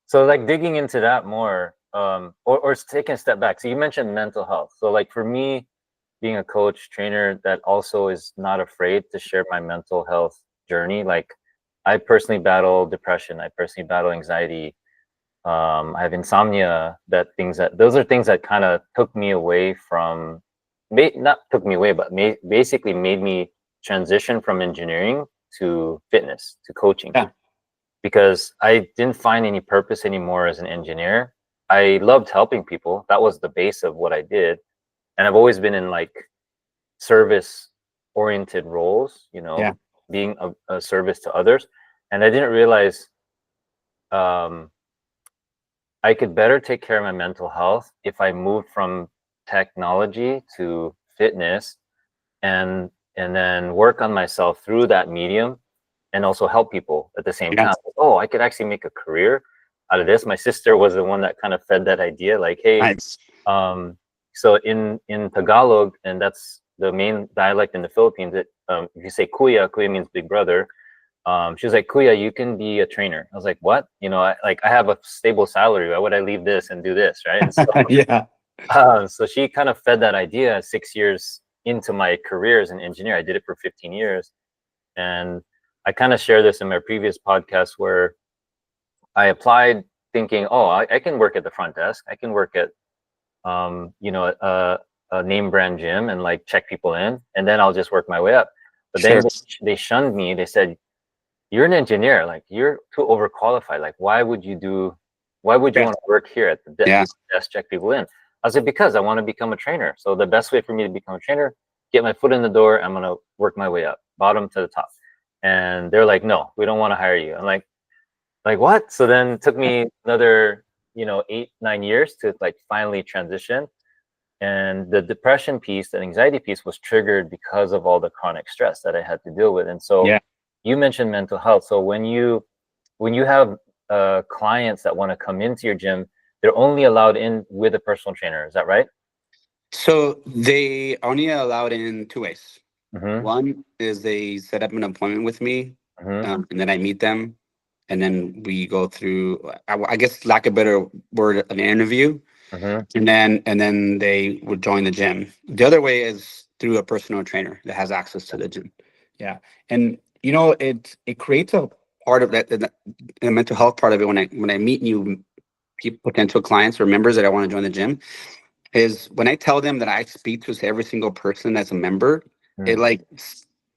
Speaker 1: So like digging into that more, or taking a step back. So you mentioned mental health. So like for me, being a coach trainer that also is not afraid to share my mental health journey. Like I personally battle depression. I personally battle anxiety. I have insomnia. Those are things that kind of took me away from, not took me away, but basically made me transition from engineering to fitness to coaching
Speaker 2: Yeah,
Speaker 1: because I didn't find any purpose anymore as an engineer. I loved helping people. That was the base of what I did. And I've always been in like service oriented roles,
Speaker 2: yeah,
Speaker 1: being a service to others. And I didn't realize um, I could better take care of my mental health if I moved from technology to fitness and then work on myself through that medium and also help people at the same
Speaker 2: yeah.
Speaker 1: time. Oh, I could actually make a career out of this. My sister was the one that kind of fed that idea, like, hey,
Speaker 2: Nice.
Speaker 1: um, so in Tagalog, and that's the main dialect in the Philippines, if you say kuya, kuya means big brother. She was like, kuya, you can be a trainer. I was like, what? I have a stable salary. Why would I leave this and do this, right? And so
Speaker 2: Yeah,
Speaker 1: so she kind of fed that idea 6 years into my career as an engineer. I did it for 15 years. And I kind of shared this in my previous podcast where I applied thinking, oh, I can work at the front desk. I can work at, a name brand gym and like check people in, and then I'll just work my way up. But then
Speaker 2: sure.
Speaker 1: they shunned me. They said, you're an engineer. Like you're too overqualified. Like why would you
Speaker 2: Yeah,
Speaker 1: want to work here at the
Speaker 2: yeah,
Speaker 1: desk, check people in? I said, because I want to become a trainer. So the best way for me to become a trainer, get my foot in the door, I'm going to work my way up, bottom to the top. And they're like, no, we don't want to hire you. I'm like what? So then it took me another, 8, 9 years to like finally transition. And the depression piece, the anxiety piece was triggered because of all the chronic stress that I had to deal with. And so
Speaker 2: yeah.
Speaker 1: you mentioned mental health. So when you have clients that want to come into your gym, they're only allowed in with a personal trainer. Is that right?
Speaker 2: So they only allowed in two ways.
Speaker 1: Mm-hmm.
Speaker 2: One is they set up an appointment with me,
Speaker 1: Mm-hmm.
Speaker 2: and then I meet them, and then we go through. I guess, lack of a better word, an interview,
Speaker 1: Mm-hmm.
Speaker 2: and then they would join the gym. The other way is through a personal trainer that has access to the gym. Yeah, and it creates a part of that, the mental health part of it when I meet new people, potential clients or members that I want to join the gym, is when I tell them that I speak to every single person as a member, it
Speaker 1: Mm.
Speaker 2: like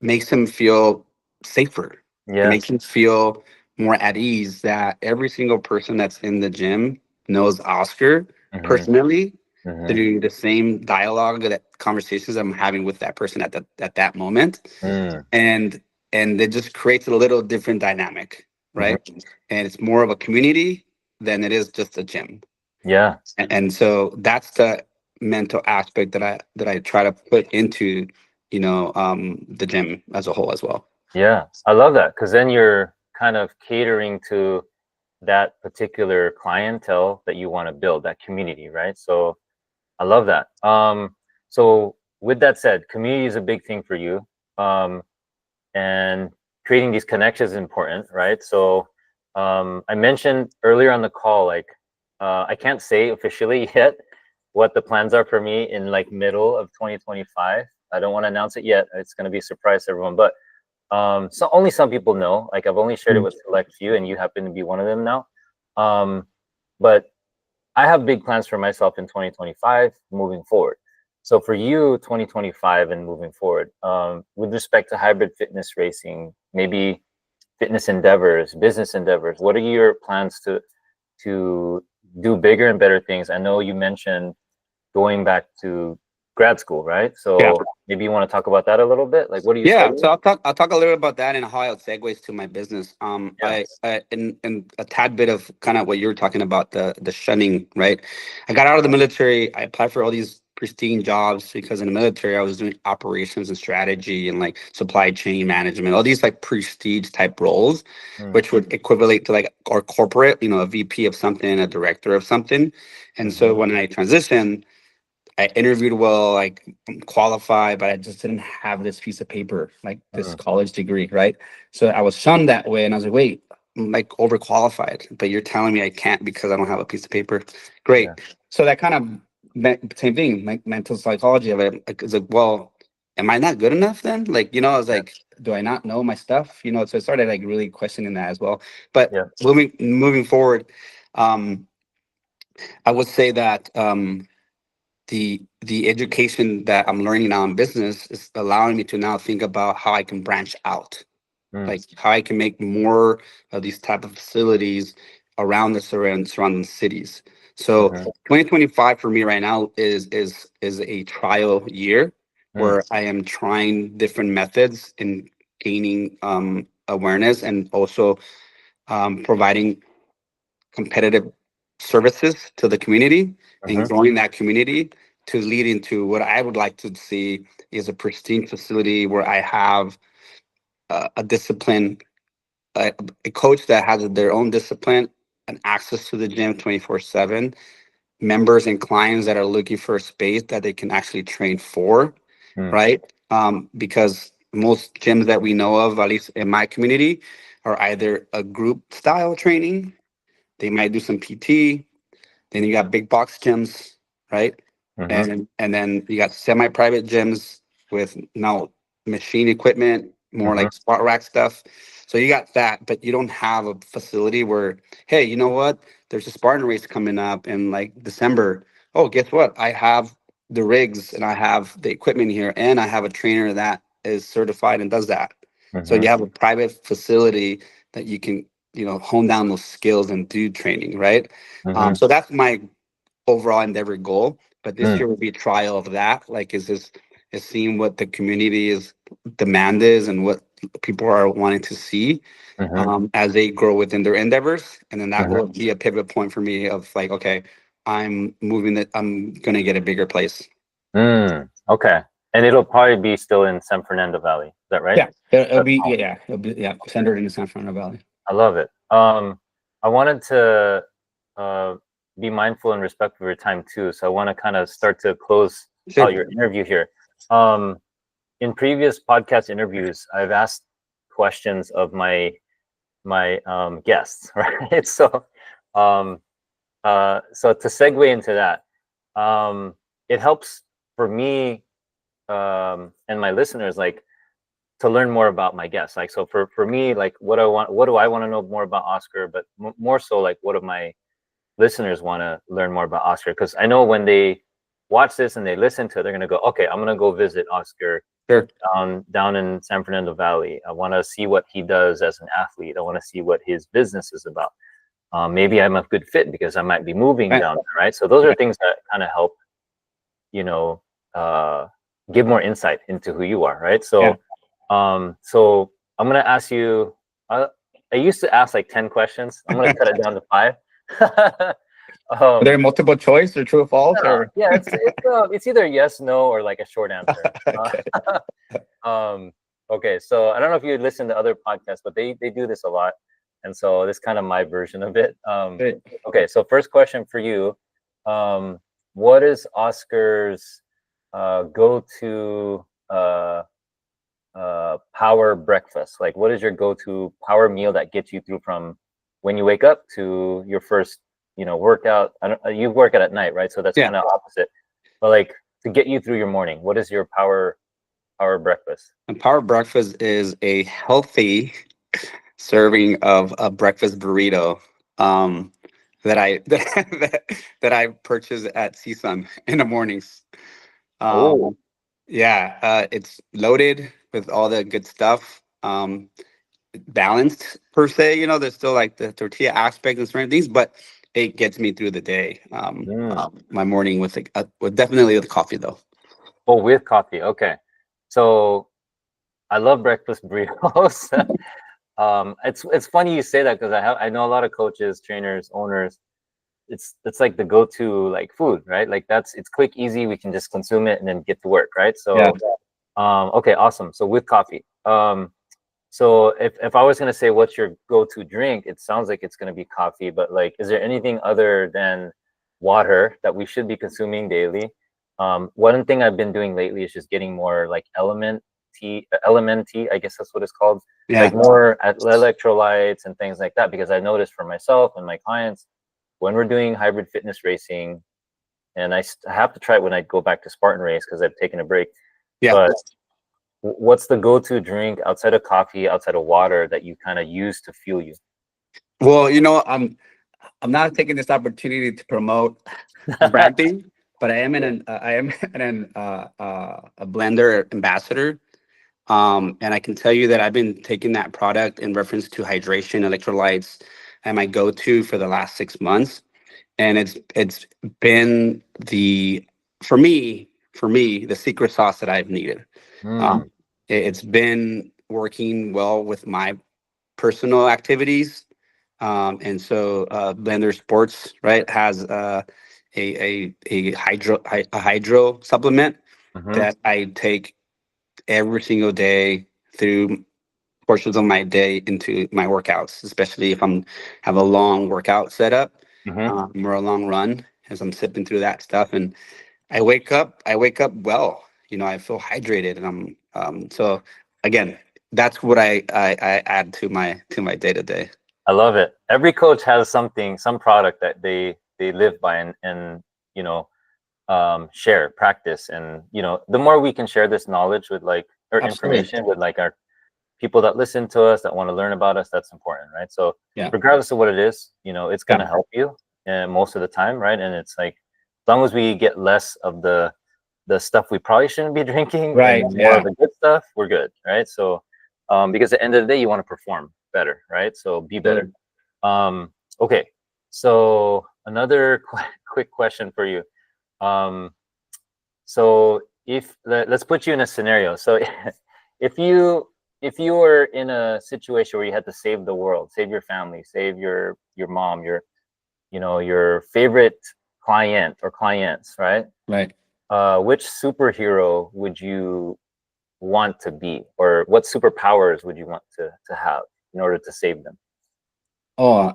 Speaker 2: makes them feel safer. It makes
Speaker 1: Yes.
Speaker 2: them feel more at ease that every single person that's in the gym knows Oscar
Speaker 1: Mm-hmm.
Speaker 2: personally
Speaker 1: Mm-hmm.
Speaker 2: through the same dialogue, that conversations I'm having with that person at that moment,
Speaker 1: Mm.
Speaker 2: and it just creates a little different dynamic,
Speaker 1: Mm-hmm.
Speaker 2: right? And it's more of a community than it is just a gym.
Speaker 1: Yeah.
Speaker 2: And so that's the mental aspect that I try to put into the gym as a whole as well.
Speaker 1: Yeah. I love that because then you're kind of catering to that particular clientele that you want to build, that community, right? So I love that. So with that said, community is a big thing for you. Um, and creating these connections is important, right? So I mentioned earlier on the call, like I can't say officially yet what the plans are for me in like middle of 2025. I don't want to announce it yet. It's going to be a surprise to everyone, but so only some people know. Like I've only shared it
Speaker 2: Mm.
Speaker 1: with select few, and you happen to be one of them now. Um, but I have big plans for myself in 2025 moving forward. So for you, 2025 and moving forward, with respect to hybrid fitness racing, maybe fitness endeavors, business endeavors, what are your plans to do bigger and better things? I know you mentioned going back to grad school, right?
Speaker 2: Yeah.
Speaker 1: So maybe you want to talk about that a little bit. Like, what are you
Speaker 2: Yeah,
Speaker 1: studying?
Speaker 2: so I'll talk a little about that and how it segues to my business.
Speaker 1: Yeah.
Speaker 2: In a tad bit of kind of what you were talking about, the shunning, right? I got out of the military. I applied for all these pristine jobs because in the military I was doing operations and strategy and like supply chain management, all these like prestige type roles,
Speaker 1: Mm,
Speaker 2: which would equivalent to like our corporate, a VP of something, a director of something. And so
Speaker 1: mhm,
Speaker 2: when I transitioned, I interviewed well, like I'm qualified, but I just didn't have this piece of paper, like this
Speaker 1: mm,
Speaker 2: college degree, right? So I was shunned that way, and I was like, "Wait, I'm like overqualified, but you're telling me I can't because I don't have a piece of paper." Great.
Speaker 1: yeah.
Speaker 2: So that kind of same thing, like mental psychology of it. Like, it's like, well, am I not good enough then? Like, I was
Speaker 1: Yeah.
Speaker 2: like, do I not know my stuff? So I started like really questioning that as well. But
Speaker 1: Yeah.
Speaker 2: moving forward, um, I would say that. The education that I'm learning now in business is allowing me to now think about how I can branch out,
Speaker 1: Mm,
Speaker 2: like how I can make more of these type of facilities around the surrounding cities. So
Speaker 1: mhm,
Speaker 2: 2025 for me right now is a trial year
Speaker 1: mm,
Speaker 2: where I am trying different methods in gaining awareness and also providing competitive services to the community and
Speaker 1: mhm,
Speaker 2: growing that community to lead into what I would like to see is a pristine facility where I have a discipline, a coach that has their own discipline and access to the gym 24/7, members and clients that are looking for a space that they can actually train for,
Speaker 1: mm,
Speaker 2: right? Because most gyms that we know of, at least in my community, are either a group style training, they might do some PT, then you got big box gyms, right?
Speaker 1: mhm,
Speaker 2: And then you got semi-private gyms with now machine equipment, more
Speaker 1: mhm,
Speaker 2: like squat rack stuff. So you got that, but you don't have a facility where, hey, you know what? There's a Spartan race coming up in like December. Oh, guess what? I have the rigs and I have the equipment here, and I have a trainer that is certified and does that. So you
Speaker 1: mhm,
Speaker 2: have a private facility that you can, hone down those skills and do training, right?
Speaker 1: mhm,
Speaker 2: So that's my overall endeavor goal. But this
Speaker 1: mm,
Speaker 2: year will be a trial of that. Like, is seeing what the community is demand is and what people are wanting to see
Speaker 1: mhm,
Speaker 2: as they grow within their endeavors, and then that
Speaker 1: mhm.
Speaker 2: will be a pivot point for me of like, okay, I'm moving that. I'm gonna get a bigger place.
Speaker 1: Mm, okay. And it'll probably be still in San Fernando Valley. Is that right?
Speaker 2: Yeah, it'll
Speaker 1: That's
Speaker 2: be
Speaker 1: cool.
Speaker 2: yeah, it'll be centered in the San Fernando Valley.
Speaker 1: I love it. I wanted to uh, be mindful and respectful of your time too. So I want to kind of start to close
Speaker 2: Sure.
Speaker 1: out your interview here. Um, in previous podcast interviews, I've asked questions of my guests, right? Um, so to segue into that, it helps for me and my listeners, like to learn more about my guests. Like, so for me, like what do I want to know more about Oscar, but more so like what do my listeners want to learn more about Oscar? Because I know when they watch this and they listen to it, they're gonna go, okay, I'm gonna go visit Oscar
Speaker 2: Sure.
Speaker 1: down in San Fernando Valley. I want to see what he does as an athlete. I want to see what his business is about. Maybe I'm a good fit because I might be moving
Speaker 2: Right.
Speaker 1: down there, right? So those are things that kind of help, you know, uh, give more insight into who you are, right?
Speaker 2: Yeah.
Speaker 1: So I'm gonna ask you. I used to ask like 10 questions. I'm gonna cut it down to 5.
Speaker 2: Are
Speaker 1: um,
Speaker 2: there multiple choice or true or false or?
Speaker 1: yeah, it's either yes, no, or like a short answer.
Speaker 2: Okay.
Speaker 1: Um, okay, so I don't know if you listen to other podcasts, but they do this a lot, and so this is kind of my version of it.
Speaker 2: Great.
Speaker 1: Okay, so first question for you: what is Oscar's go-to power breakfast? Like, what is your go-to power meal that gets you through from when you wake up to your first, workout? I don't, you work out at night, right? So that's
Speaker 2: Yeah.
Speaker 1: kind of opposite. But like to get you through your morning, what is your power breakfast?
Speaker 2: And power breakfast is a healthy serving of a breakfast burrito. Um, that I purchase at CSUN in the mornings.
Speaker 1: Oh,
Speaker 2: Yeah, it's loaded with all the good stuff. Balanced per se, there's still like the tortilla aspect and certain things, but it gets me through the day. My morning with definitely the coffee though.
Speaker 1: oh, with coffee. Okay. So I love breakfast burritos. It's funny you say that because I know a lot of coaches, trainers, owners. It's like the go-to like food, right? Like it's quick, easy. We can just consume it and then get to work, right?
Speaker 2: Yeah.
Speaker 1: So, okay, awesome. So with coffee. So if I was gonna say what's your go-to drink, it sounds like it's gonna be coffee. But like, is there anything other than water that we should be consuming daily? One thing I've been doing lately is just getting more like element tea, I guess that's what it's called.
Speaker 2: Yeah.
Speaker 1: Like more electrolytes and things like that, because I noticed for myself and my clients when we're doing hybrid fitness racing, and I have to try it when I go back to Spartan race because I've taken a break.
Speaker 2: Yeah.
Speaker 1: But what's the go-to drink outside of coffee, outside of water that you kind of use to fuel you?
Speaker 2: Well, I'm not taking this opportunity to promote branding, but I am a blender ambassador. And I can tell you that I've been taking that product in reference to hydration, electrolytes, and my go-to for the last 6 months. And it's been for me, the secret sauce that I've needed.
Speaker 1: Mm.
Speaker 2: It's been working well with my personal activities. And so Blender Sports, right, has a hydro supplement
Speaker 1: Mm-hmm.
Speaker 2: that I take every single day through portions of my day into my workouts, especially if I'm have a long workout setup
Speaker 1: Mm-hmm.
Speaker 2: or a long run, as I'm sipping through that stuff. And I wake up well. I feel hydrated, and so again, that's what I add to my day to day.
Speaker 1: I love it. Every coach has something, some product that they live by and you know share, practice, and the more we can share this knowledge with like or
Speaker 2: Absolutely.
Speaker 1: information with like our people that listen to us that want to learn about us, that's important, right? So
Speaker 2: Yeah.
Speaker 1: regardless of what it is, it's going to
Speaker 2: Yeah.
Speaker 1: help you and most of the time, right? And it's like as long as we get less of the stuff we probably shouldn't be drinking
Speaker 2: Right.
Speaker 1: and more
Speaker 2: Yeah.
Speaker 1: of the good stuff, we're good, right? So because at the end of the day you want to perform better, right? So be better. Okay, so another quick question for you. um so if let's put you in a scenario. So if you were in a situation where you had to save the world, save your family, save your mom, your favorite client or clients, right?
Speaker 2: Right.
Speaker 1: Which superhero would you want to be, or what superpowers would you want to have in order to save them?
Speaker 2: Oh,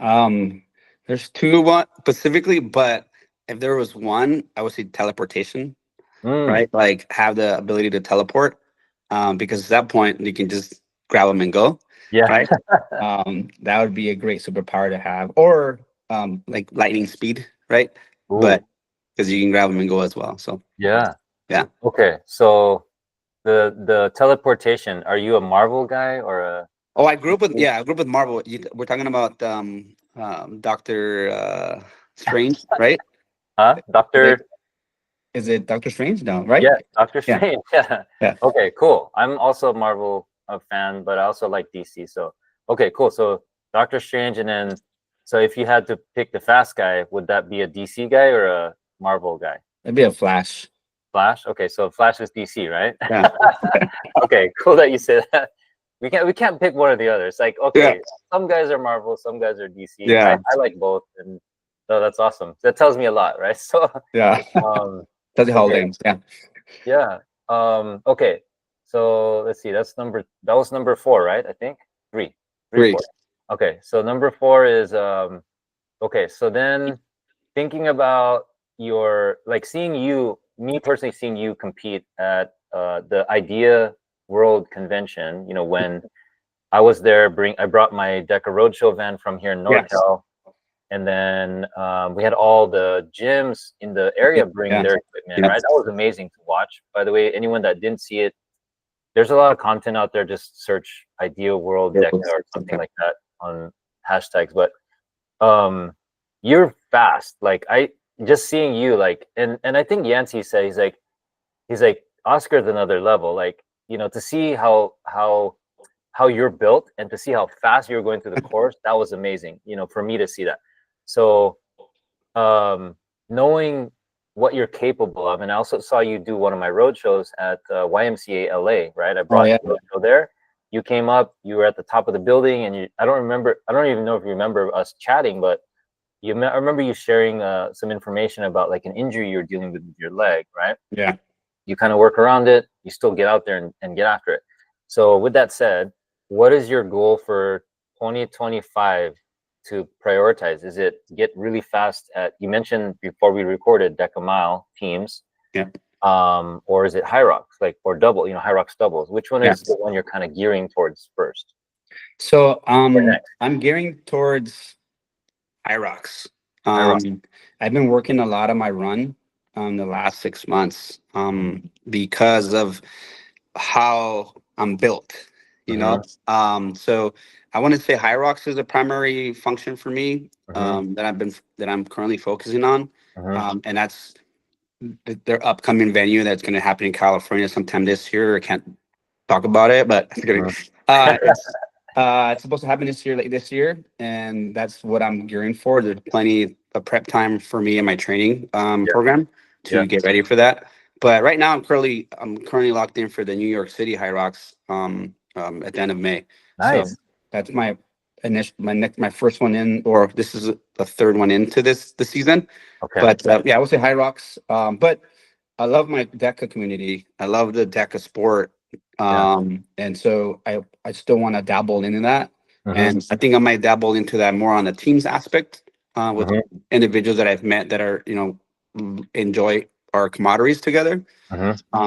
Speaker 2: there's two one specifically, but if there was one, I would say teleportation.
Speaker 1: Mm,
Speaker 2: Right, like have the ability to teleport, because at that point you can just grab them and go.
Speaker 1: yeah.
Speaker 2: Right. That would be a great superpower to have, or like lightning speed. Right,
Speaker 1: Ooh,
Speaker 2: but because you can grab them and go as well. So
Speaker 1: yeah.
Speaker 2: yeah.
Speaker 1: Okay, so the teleportation, are you a Marvel guy or a
Speaker 2: Oh, I grew up with Marvel. We're talking about Doctor Strange, right?
Speaker 1: huh?
Speaker 2: Is
Speaker 1: Doctor?
Speaker 2: it, is it Doctor Strange? No, right?
Speaker 1: Yeah, Doctor
Speaker 2: Yeah,
Speaker 1: Strange. Yeah.
Speaker 2: yeah.
Speaker 1: Okay, cool. I'm also a Marvel fan, but I also like DC. So, okay, cool. So, Doctor Strange, and then, so if you had to pick the fast guy, would that be a DC guy or a Marvel guy?
Speaker 2: It'd be a Flash.
Speaker 1: Flash. Okay, so Flash is DC, right?
Speaker 2: Yeah,
Speaker 1: Okay, cool that you say that. We can't pick one or the other. It's like,
Speaker 2: yeah,
Speaker 1: okay, some guys are Marvel, some guys are DC. I
Speaker 2: yeah,
Speaker 1: I like both, and so that's awesome. That tells me a lot, right? So,
Speaker 2: yeah.
Speaker 1: um,
Speaker 2: That's the whole
Speaker 1: okay.
Speaker 2: thing. Yeah.
Speaker 1: Yeah. Okay. So let's see. That was number four, right? I think three, three or
Speaker 2: Great.
Speaker 1: four. Okay. So number four is okay. So then thinking about your like seeing you, me personally seeing you compete at the Idea World Convention. When I was there, I brought my Deca Roadshow van from here in
Speaker 2: Yes.
Speaker 1: NorCal. And then we had all the gyms in the area bring
Speaker 2: Yeah.
Speaker 1: their equipment,
Speaker 2: Yeah.
Speaker 1: right? That was amazing to watch. By the way, anyone that didn't see it, there's a lot of content out there. Just search Ideal World Deca or something like that on hashtags. But um, you're fast. Like I just seeing you like, and I think Yancey said he's like Oscar's another level. Like, you know, to see how you're built and to see how fast you're going through the course, that was amazing, you know, for me to see that. So knowing what you're capable of, and I also saw you do one of my road shows at YMCA LA, right? I brought the road show there. You came up, you were at the top of the building, and I don't even know if you remember us chatting, but I remember you sharing some information about like an injury you're dealing with your leg, right?
Speaker 2: Yeah.
Speaker 1: You kind of work around it, you still get out there and get after it. So with that said, what is your goal for 2025 to prioritize? Is it get really fast at, you mentioned before we recorded deca mile teams, or is it high rocks, like, or double, you know, high rocks doubles? Which one is the one you're kind of gearing towards first?
Speaker 2: So I'm gearing towards high rocks. I've been working a lot on my run the last 6 months because of how I'm built, you know. So I want to say high rocks is a primary function for me that I'm currently focusing on, and that's their upcoming venue that's going to happen in California sometime this year. I can't talk about it, but it's supposed to happen this year, late this year, and that's what I'm gearing for. There's plenty of prep time for me and my training program to get ready for that. But right now, I'm currently locked in for the New York City High Rocks at the end of May.
Speaker 1: Nice.
Speaker 2: So that's my first one in, or this is the third one into the season.
Speaker 1: Okay.
Speaker 2: But yeah, I would say High Rocks. But I love my DECA community. I love the DECA sport. And so I still want to dabble into that. And I think I might dabble into that more on the teams aspect with individuals that I've met that are, you know, enjoy our camaraderies together.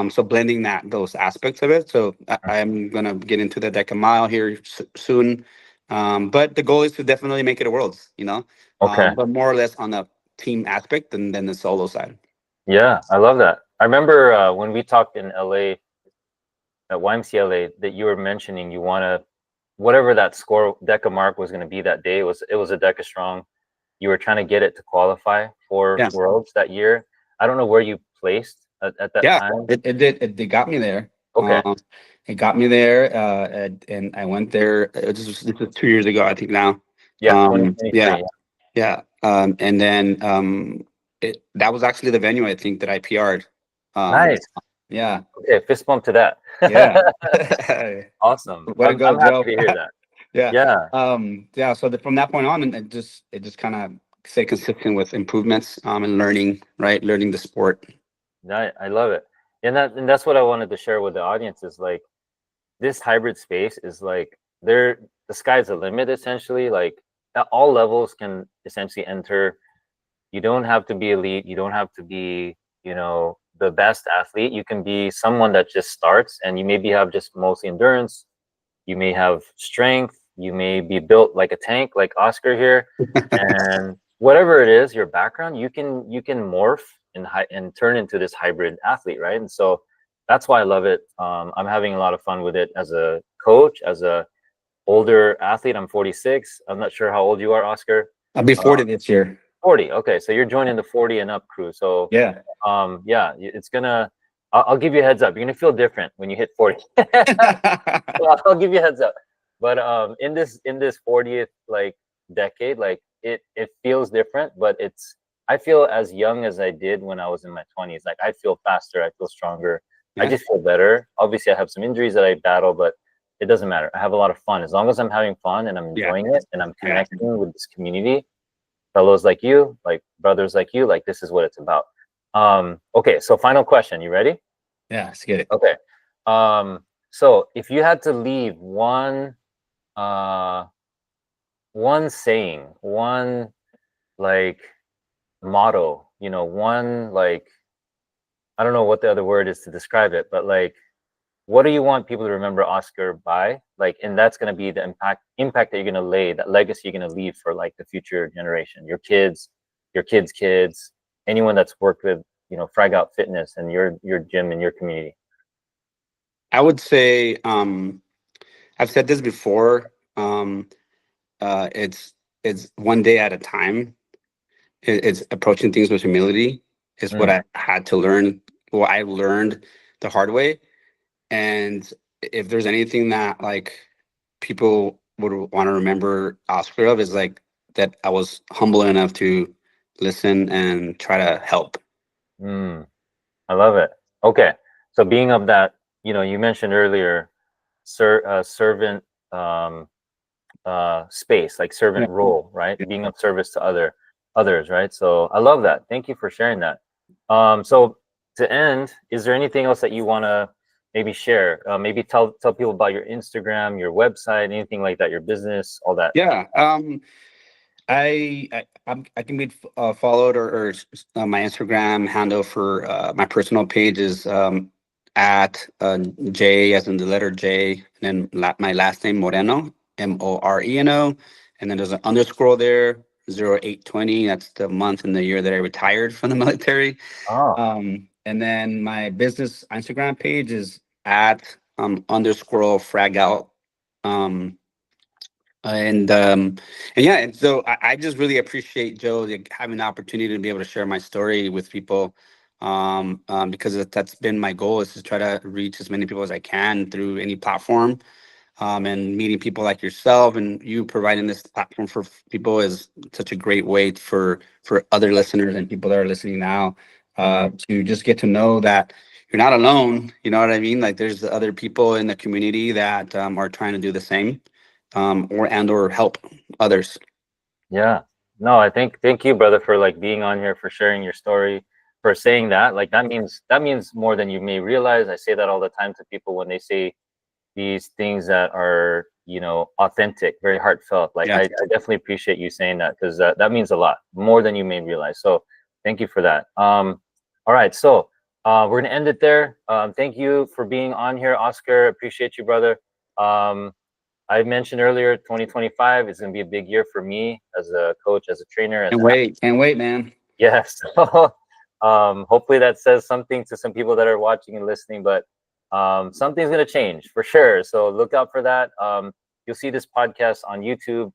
Speaker 2: So blending those aspects of it. So I'm gonna get into the deca mile here soon. But the goal is to definitely make it a worlds, you know. But more or less on the team aspect than the solo side.
Speaker 1: Yeah, I love that. I remember when we talked in LA at YMCLA that you were mentioning you want to, whatever that score deca mark was going to be that day, it was a deca strong. You were trying to get it to qualify for worlds that year. I don't know where you placed at that time.
Speaker 2: It got me there.
Speaker 1: Okay.
Speaker 2: It got me there, and I went there. This was 2 years ago, I think now.
Speaker 1: Yeah,
Speaker 2: and then that was actually the venue I think that I PR'd.
Speaker 1: Nice.
Speaker 2: Yeah.
Speaker 1: Okay, fist bump to that.
Speaker 2: Yeah.
Speaker 1: Awesome.
Speaker 2: Way to go,
Speaker 1: I'm
Speaker 2: Joe.
Speaker 1: happy to hear that.
Speaker 2: Yeah. So from that point on, it just kind of stay consistent with improvements and learning the sport.
Speaker 1: I love it. And that's what I wanted to share with the audience is like this hybrid space is like the sky's the limit essentially. Like at all levels can essentially enter. You don't have to be elite. You don't have to be, you know, the best athlete. You can be someone that just starts and you maybe have just mostly endurance. You may have strength. You may be built like a tank, like Oscar here. And whatever it is, your background, you can morph and turn into this hybrid athlete, right? And so that's why I love it. I'm having a lot of fun with it as a coach, as a older athlete. I'm 46. I'm not sure how old you are, Oscar.
Speaker 2: I'll be 40 this year.
Speaker 1: 40. Okay, so you're joining the 40 and up crew. So yeah, it's gonna. I'll give you a heads up. You're gonna feel different when you hit 40. Well, I'll give you a heads up. But in this 40th like decade, like it feels different. But I feel as young as I did when I was in my 20s. Like I feel faster. I feel stronger. I just feel better. Obviously, I have some injuries that I battle, but it doesn't matter. I have a lot of fun as long as I'm having fun and I'm enjoying it and I'm connecting with this community. Fellows like you, like brothers like you, like this is what it's about. Okay, so final question. You ready?
Speaker 2: Yeah, let's get it.
Speaker 1: Okay. So if you had to leave one saying, one like motto, you know, one like I don't know what the other word is to describe it, but like what do you want people to remember Oscar by? Like, and that's going to be the impact that you're going to lay, that legacy you're going to leave for like the future generation, your kids, kids, anyone that's worked with, you know, Frag Out Fitness and your gym and your community.
Speaker 2: I would say, I've said this before. It's one day at a time. it's approaching things with humility is what I had to learn. What I learned the hard way. And if there's anything that like people would want to remember Oscar of is like that I was humble enough to listen and try to help.
Speaker 1: I love it. Okay, so being of that, you mentioned earlier, servant space, like servant role, right? Being of service to others, right? So I love that. Thank you for sharing that. So to end, is there anything else that you want to maybe share? Maybe tell people about your Instagram, your website, anything like that, your business, all that.
Speaker 2: Yeah. I can be followed or my Instagram handle for my personal page is at J as in the letter J, and then my last name Moreno, Moreno, and then there's an underscore there, 0820. That's the month and the year that I retired from the military.
Speaker 1: Oh,
Speaker 2: And then my business Instagram page is at underscore frag out. Um, and yeah, and so I just really appreciate Joe like, having the opportunity to be able to share my story with people, because that's been my goal is to try to reach as many people as I can through any platform, and meeting people like yourself and you providing this platform for people is such a great way for other listeners and people that are listening now, to just get to know that you're not alone. You know what I mean? Like there's other people in the community that are trying to do the same, or help others.
Speaker 1: yeah. No, thank you, brother, for like being on here, for sharing your story, for saying that. Like that means more than you may realize. I say that all the time to people when they say these things that are, authentic, very heartfelt. Like
Speaker 2: Yeah.
Speaker 1: I definitely appreciate you saying that, because that means a lot more than you may realize. So thank you for that. All right, so we're gonna end it there. Thank you for being on here, Oscar. Appreciate you, brother. I mentioned earlier, 2025 is going to be a big year for me as a coach, as a trainer.
Speaker 2: Can't wait, man.
Speaker 1: Yes. Hopefully that says something to some people that are watching and listening, but something's going to change for sure. So look out for that. You'll see this podcast on YouTube,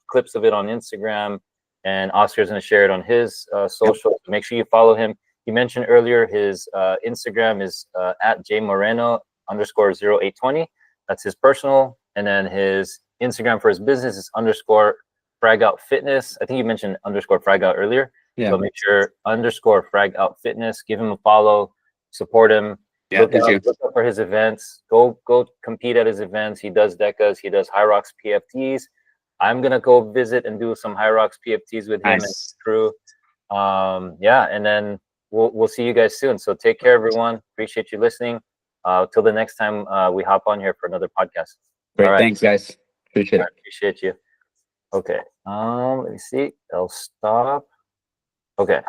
Speaker 1: clips of it on Instagram, and Oscar's going to share it on his social. So make sure you follow him. You mentioned earlier his Instagram is at jmoreno underscore 0820. That's his personal. And then his Instagram for his business is underscore frag out fitness. I think you mentioned underscore frag out earlier.
Speaker 2: Yeah.
Speaker 1: So make sure underscore frag out fitness. Give him a follow, support him.
Speaker 2: Yeah,
Speaker 1: Look up for his events. Go compete at his events. He does DECAs. He does High Rocks PFTs. I'm gonna go visit and do some High Rocks PFTs with him and his crew. Yeah, and then we'll see you guys soon. So take care, everyone. Appreciate you listening. Till the next time we hop on here for another podcast.
Speaker 2: Great.
Speaker 1: All right.
Speaker 2: Thanks, guys. Appreciate it.
Speaker 1: Appreciate you. Okay. Let me see. I'll stop. Okay.